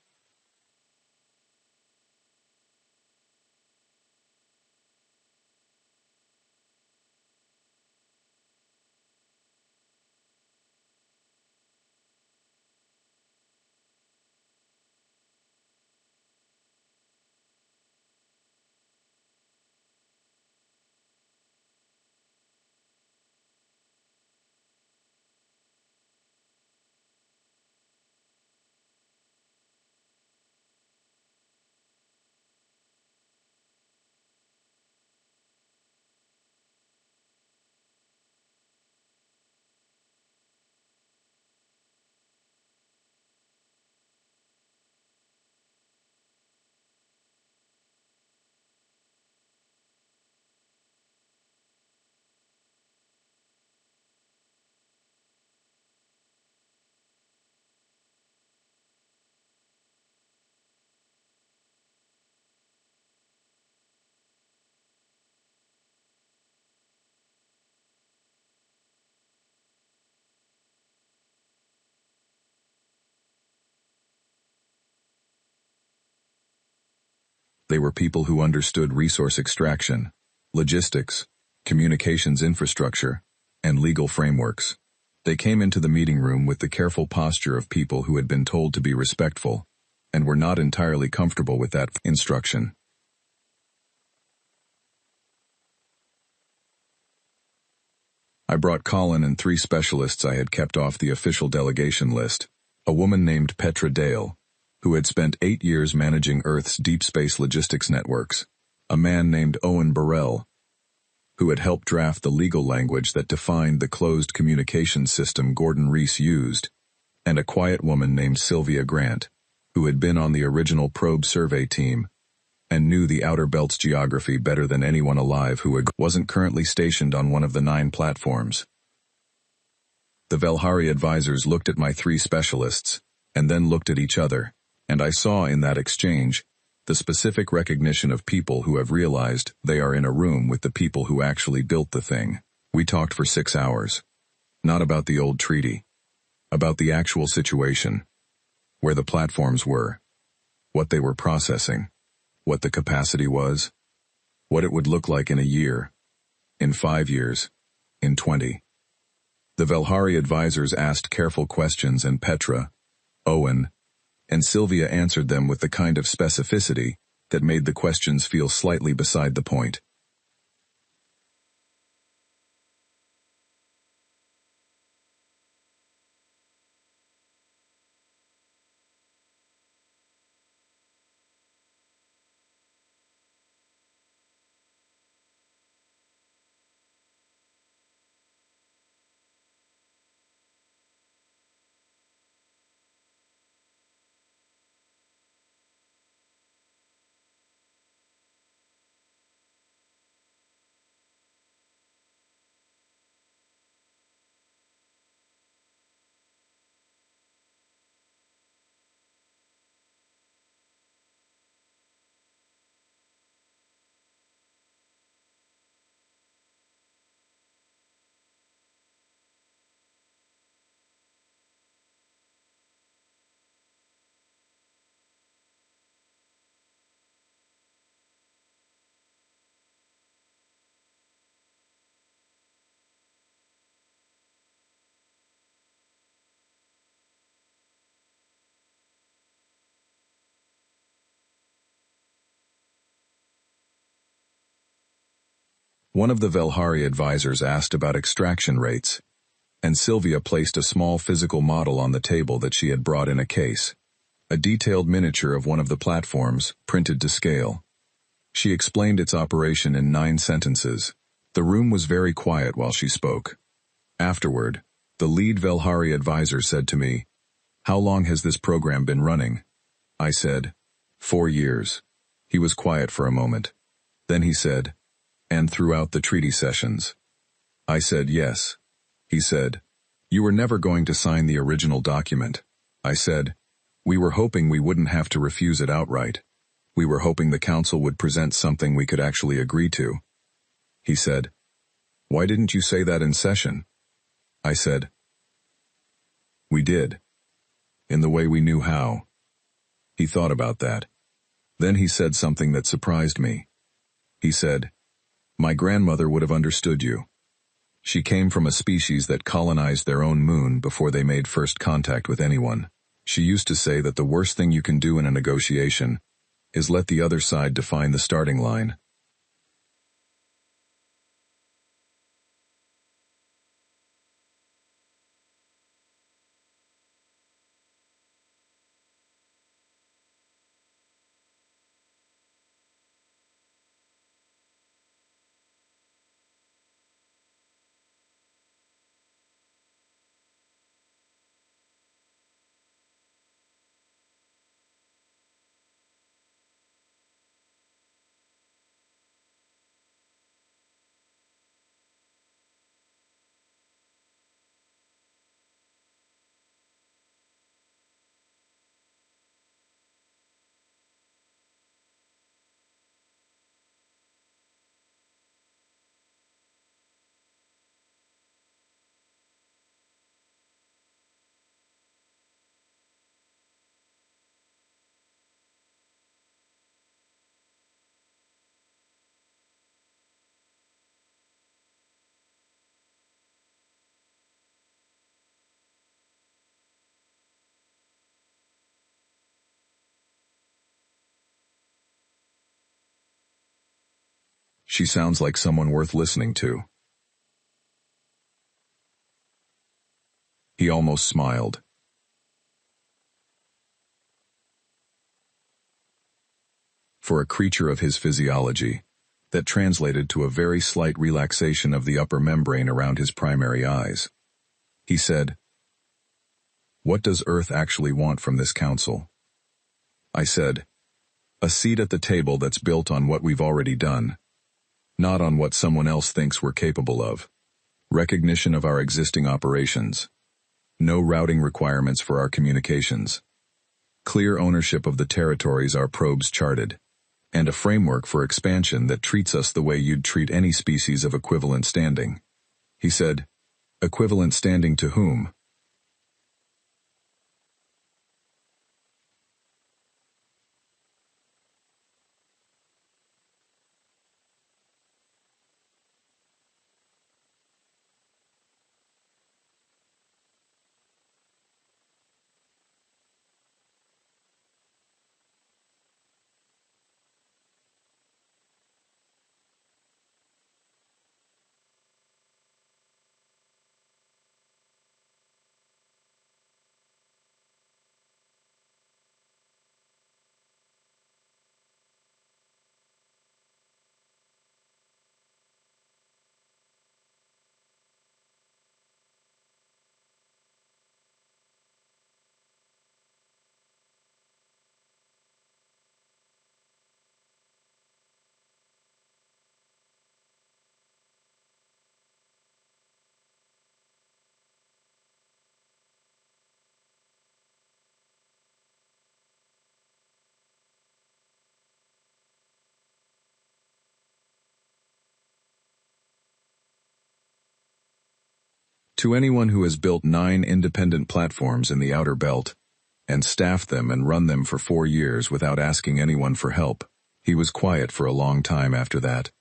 They were people who understood resource extraction, logistics, communications infrastructure, and legal frameworks. They came into the meeting room with the careful posture of people who had been told to be respectful, and were not entirely comfortable with that instruction. I brought Colin and 3 specialists I had kept off the official delegation list, a woman named Petra Dale, who had spent 8 years managing Earth's deep space logistics networks, a man named Owen Burrell, who had helped draft the legal language that defined the closed communications system Gordon Reese used, and a quiet woman named Sylvia Grant, who had been on the original probe survey team and knew the Outer Belt's geography better than anyone alive who wasn't currently stationed on one of the 9 platforms. The Velhari advisors looked at my 3 specialists, and then looked at each other, and I saw in that exchange the specific recognition of people who have realized they are in a room with the people who actually built the thing. We talked for 6 hours. Not about the old treaty. About the actual situation. Where the platforms were. What they were processing. What the capacity was. What it would look like in a year. In 5 years. In 20. The Velhari advisors asked careful questions and Petra, Owen, and Sylvia answered them with the kind of specificity that made the questions feel slightly beside the point. One of the Velhari advisors asked about extraction rates, and Sylvia placed a small physical model on the table that she had brought in a case, a detailed miniature of one of the platforms, printed to scale. She explained its operation in 9 sentences. The room was very quiet while she spoke. Afterward, the lead Velhari advisor said to me, "How long has this program been running?" I said, 4 years. He was quiet for a moment. Then he said, "And throughout the treaty sessions?" I said yes. He said, "You were never going to sign the original document." I said, "We were hoping we wouldn't have to refuse it outright. We were hoping the council would present something we could actually agree to." He said, "Why didn't you say that in session?" I said, "We did. In the way we knew how." He thought about that. Then he said something that surprised me. He said, "My grandmother would have understood you. She came from a species that colonized their own moon before they made first contact with anyone. She used to say that the worst thing you can do in a negotiation is let the other side define the starting line." She sounds like someone worth listening to. He almost smiled. For a creature of his physiology, that translated to a very slight relaxation of the upper membrane around his primary eyes. He said, "What does Earth actually want from this council?" I said, "A seat at the table that's built on what we've already done, not on what someone else thinks we're capable of. Recognition of our existing operations. No routing requirements for our communications. Clear ownership of the territories our probes charted. And a framework for expansion that treats us the way you'd treat any species of equivalent standing." He said, "Equivalent standing to whom?" To anyone who has built 9 independent platforms in the outer belt, and staffed them and run them for 4 years without asking anyone for help, he was quiet for a long time after that.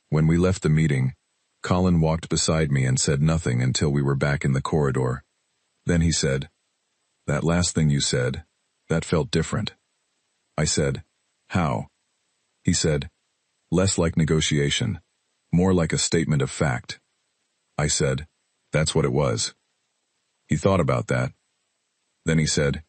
When we left the meeting, Colin walked beside me and said nothing until we were back in the corridor. Then he said, "That last thing you said, that felt different." I said, "How?" He said, "Less like negotiation, more like a statement of fact." I said, "That's what it was." He thought about that. Then he said,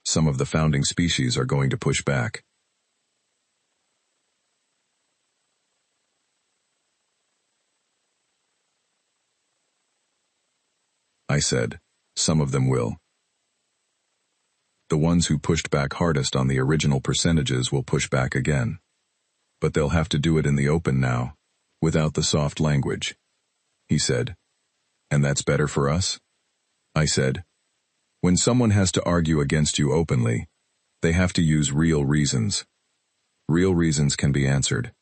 "Some of the founding species are going to push back." I said, "Some of them will. The ones who pushed back hardest on the original percentages will push back again. But they'll have to do it in the open now, without the soft language." He said, "And that's better for us?" I said, "When someone has to argue against you openly, they have to use real reasons. Real reasons can be answered.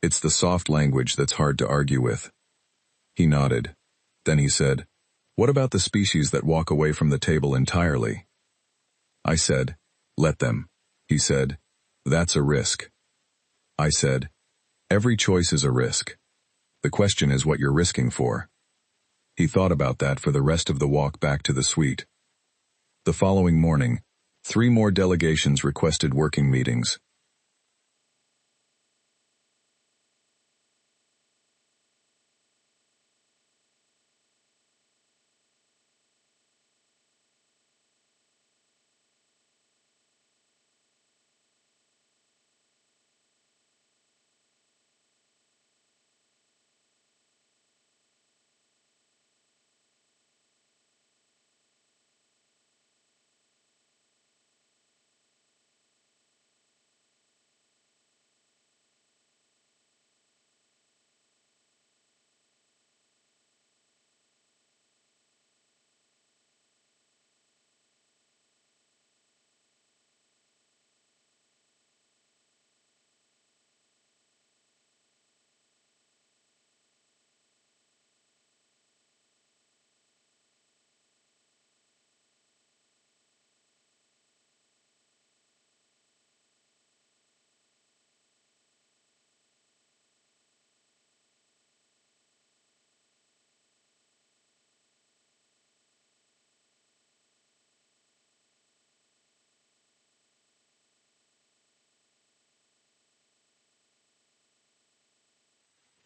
It's the soft language that's hard to argue with." He nodded. Then he said, "What about the species that walk away from the table entirely?" I said, "Let them." He said, "That's a risk." I said, "Every choice is a risk. The question is what you're risking for." He thought about that for the rest of the walk back to the suite. The following morning, 3 more delegations requested working meetings.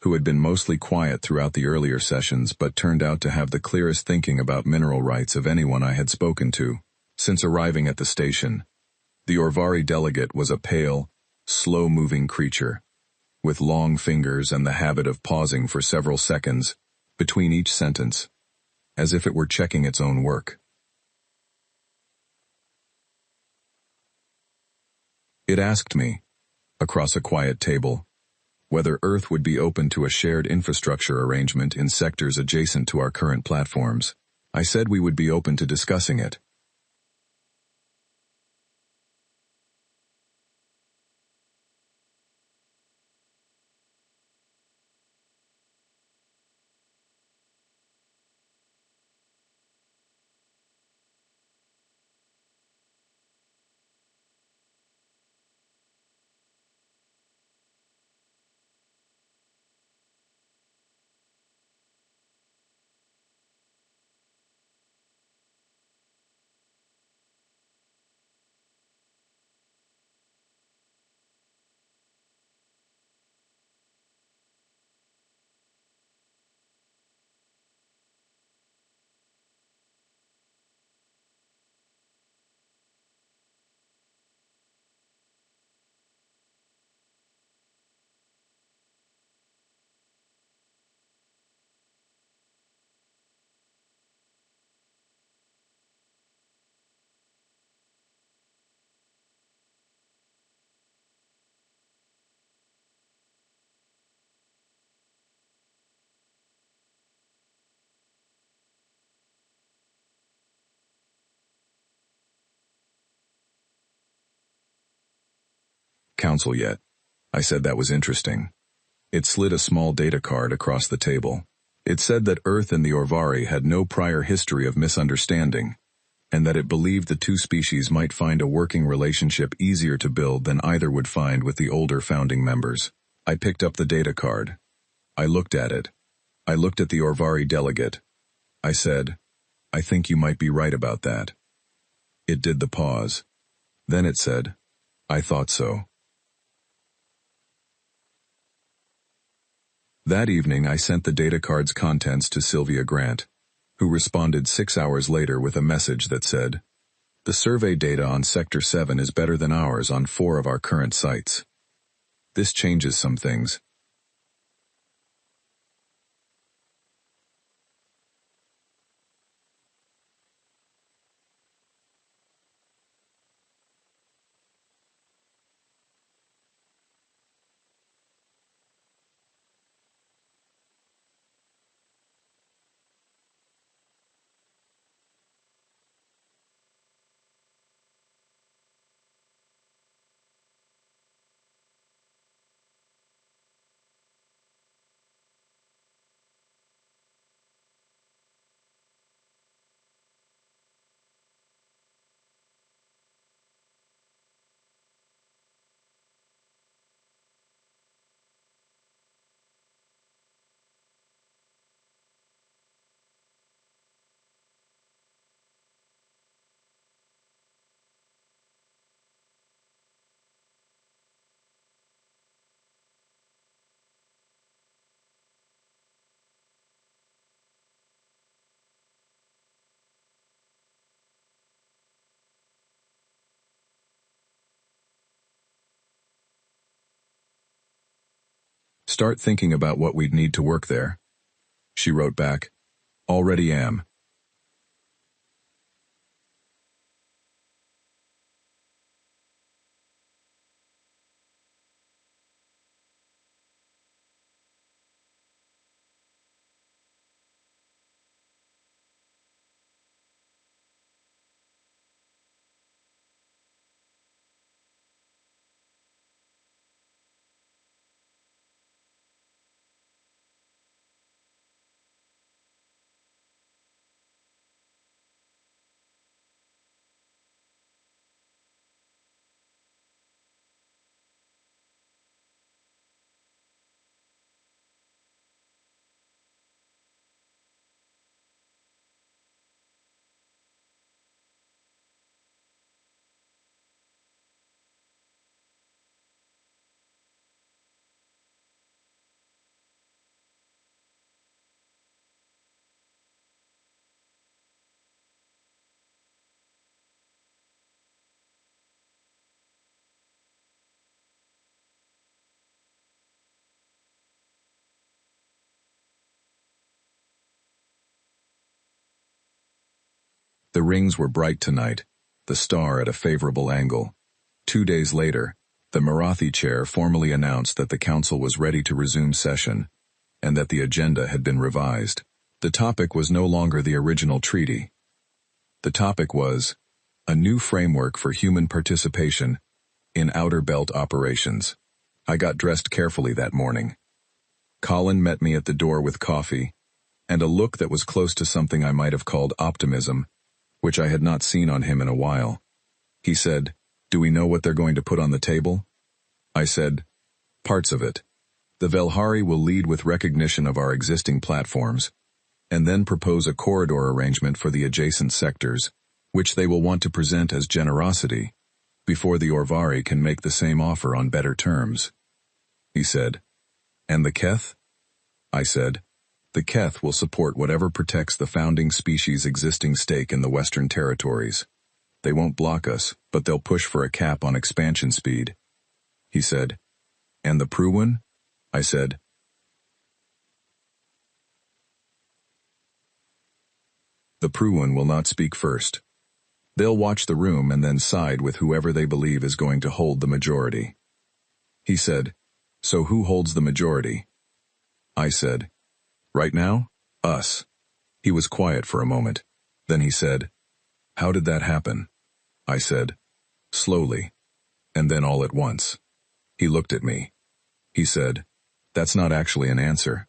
who had been mostly quiet throughout the earlier sessions but turned out to have the clearest thinking about mineral rights of anyone I had spoken to. Since arriving at the station, the Orvari delegate was a pale, slow-moving creature, with long fingers and the habit of pausing for several seconds between each sentence, as if it were checking its own work. It asked me, across a quiet table, whether Earth would be open to a shared infrastructure arrangement in sectors adjacent to our current platforms. I said we would be open to discussing it. Council yet. I said that was interesting. It slid a small data card across the table. It said that Earth and the Orvari had no prior history of misunderstanding, and that it believed the two species might find a working relationship easier to build than either would find with the older founding members. I picked up the data card. I looked at it. I looked at the Orvari delegate. I said, I think you might be right about that. It did the pause. Then it said, I thought so. That evening I sent the data card's contents to Sylvia Grant, who responded 6 hours later with a message that said, the survey data on Sector 7 is better than ours on 4 of our current sites. This changes some things. Start thinking about what we'd need to work there. She wrote back, already am. The rings were bright tonight, the star at a favorable angle. 2 days later, the Marathi chair formally announced that the council was ready to resume session, and that the agenda had been revised. The topic was no longer the original treaty. The topic was a new framework for human participation in outer belt operations. I got dressed carefully that morning. Colin met me at the door with coffee, and a look that was close to something I might have called optimism, which I had not seen on him in a while. He said, "Do we know what they're going to put on the table?" I said, "Parts of it. The Velhari will lead with recognition of our existing platforms, and then propose a corridor arrangement for the adjacent sectors, which they will want to present as generosity, before the Orvari can make the same offer on better terms." He said, "And the Keth?" I said, "The Keth will support whatever protects the founding species' existing stake in the Western Territories. They won't block us, but they'll push for a cap on expansion speed." He said, "And the Pruwan?" I said, "The Pruwan will not speak first. They'll watch the room and then side with whoever they believe is going to hold the majority." He said, "So who holds the majority?" I said, "Right now, us." He was quiet for a moment. Then he said, "How did that happen?" I said, "Slowly, and then all at once." He looked at me. He said, "That's not actually an answer."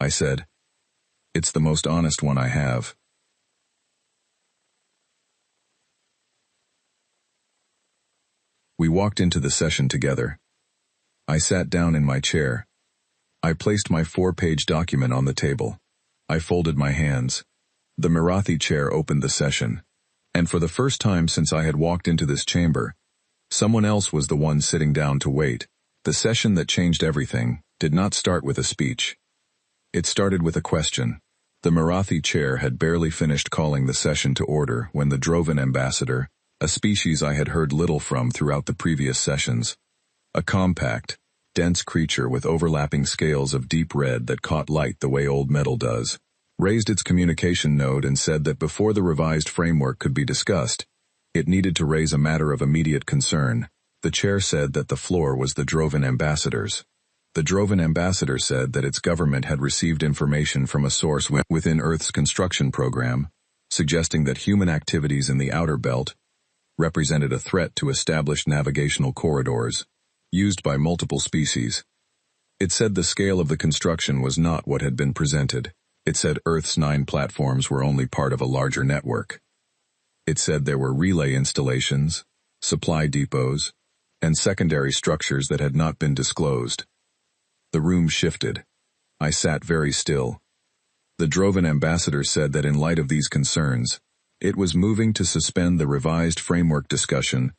I said, "It's the most honest one I have." We walked into the session together. I sat down in my chair. I placed my 4-page document on the table. I folded my hands. The Marathi chair opened the session, and for the first time since I had walked into this chamber, someone else was the one sitting down to wait. The session that changed everything did not start with a speech. It started with a question. The Marathi chair had barely finished calling the session to order when the Drovan ambassador, a species I had heard little from throughout the previous sessions, a compact, dense creature with overlapping scales of deep red that caught light the way old metal does, raised its communication node and said that before the revised framework could be discussed, it needed to raise a matter of immediate concern. The chair said that the floor was the Drovan ambassadors. The Drovan ambassador said that its government had received information from a source within Earth's construction program, suggesting that human activities in the outer belt represented a threat to established navigational corridors, used by multiple species. It said the scale of the construction was not what had been presented. It said Earth's 9 platforms were only part of a larger network. It said there were relay installations, supply depots, and secondary structures that had not been disclosed. The room shifted. I sat very still. The Drovan ambassador said that in light of these concerns, it was moving to suspend the revised framework discussion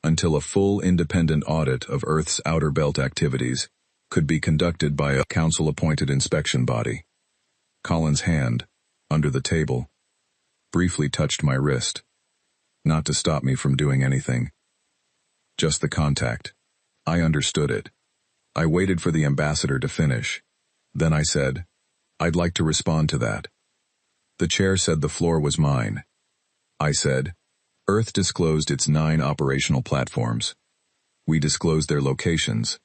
until a full independent audit of Earth's outer belt activities could be conducted by a council-appointed inspection body. Colin's hand, under the table, briefly touched my wrist, not to stop me from doing anything. Just the contact. I understood it. I waited for the ambassador to finish. Then I said, "I'd like to respond to that." The chair said the floor was mine. I said, "Earth disclosed its 9 operational platforms. We disclosed their locations,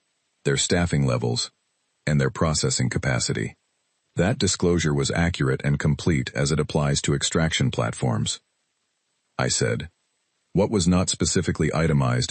their staffing levels, and their processing capacity. That disclosure was accurate and complete as it applies to extraction platforms." I said, "What was not specifically itemized in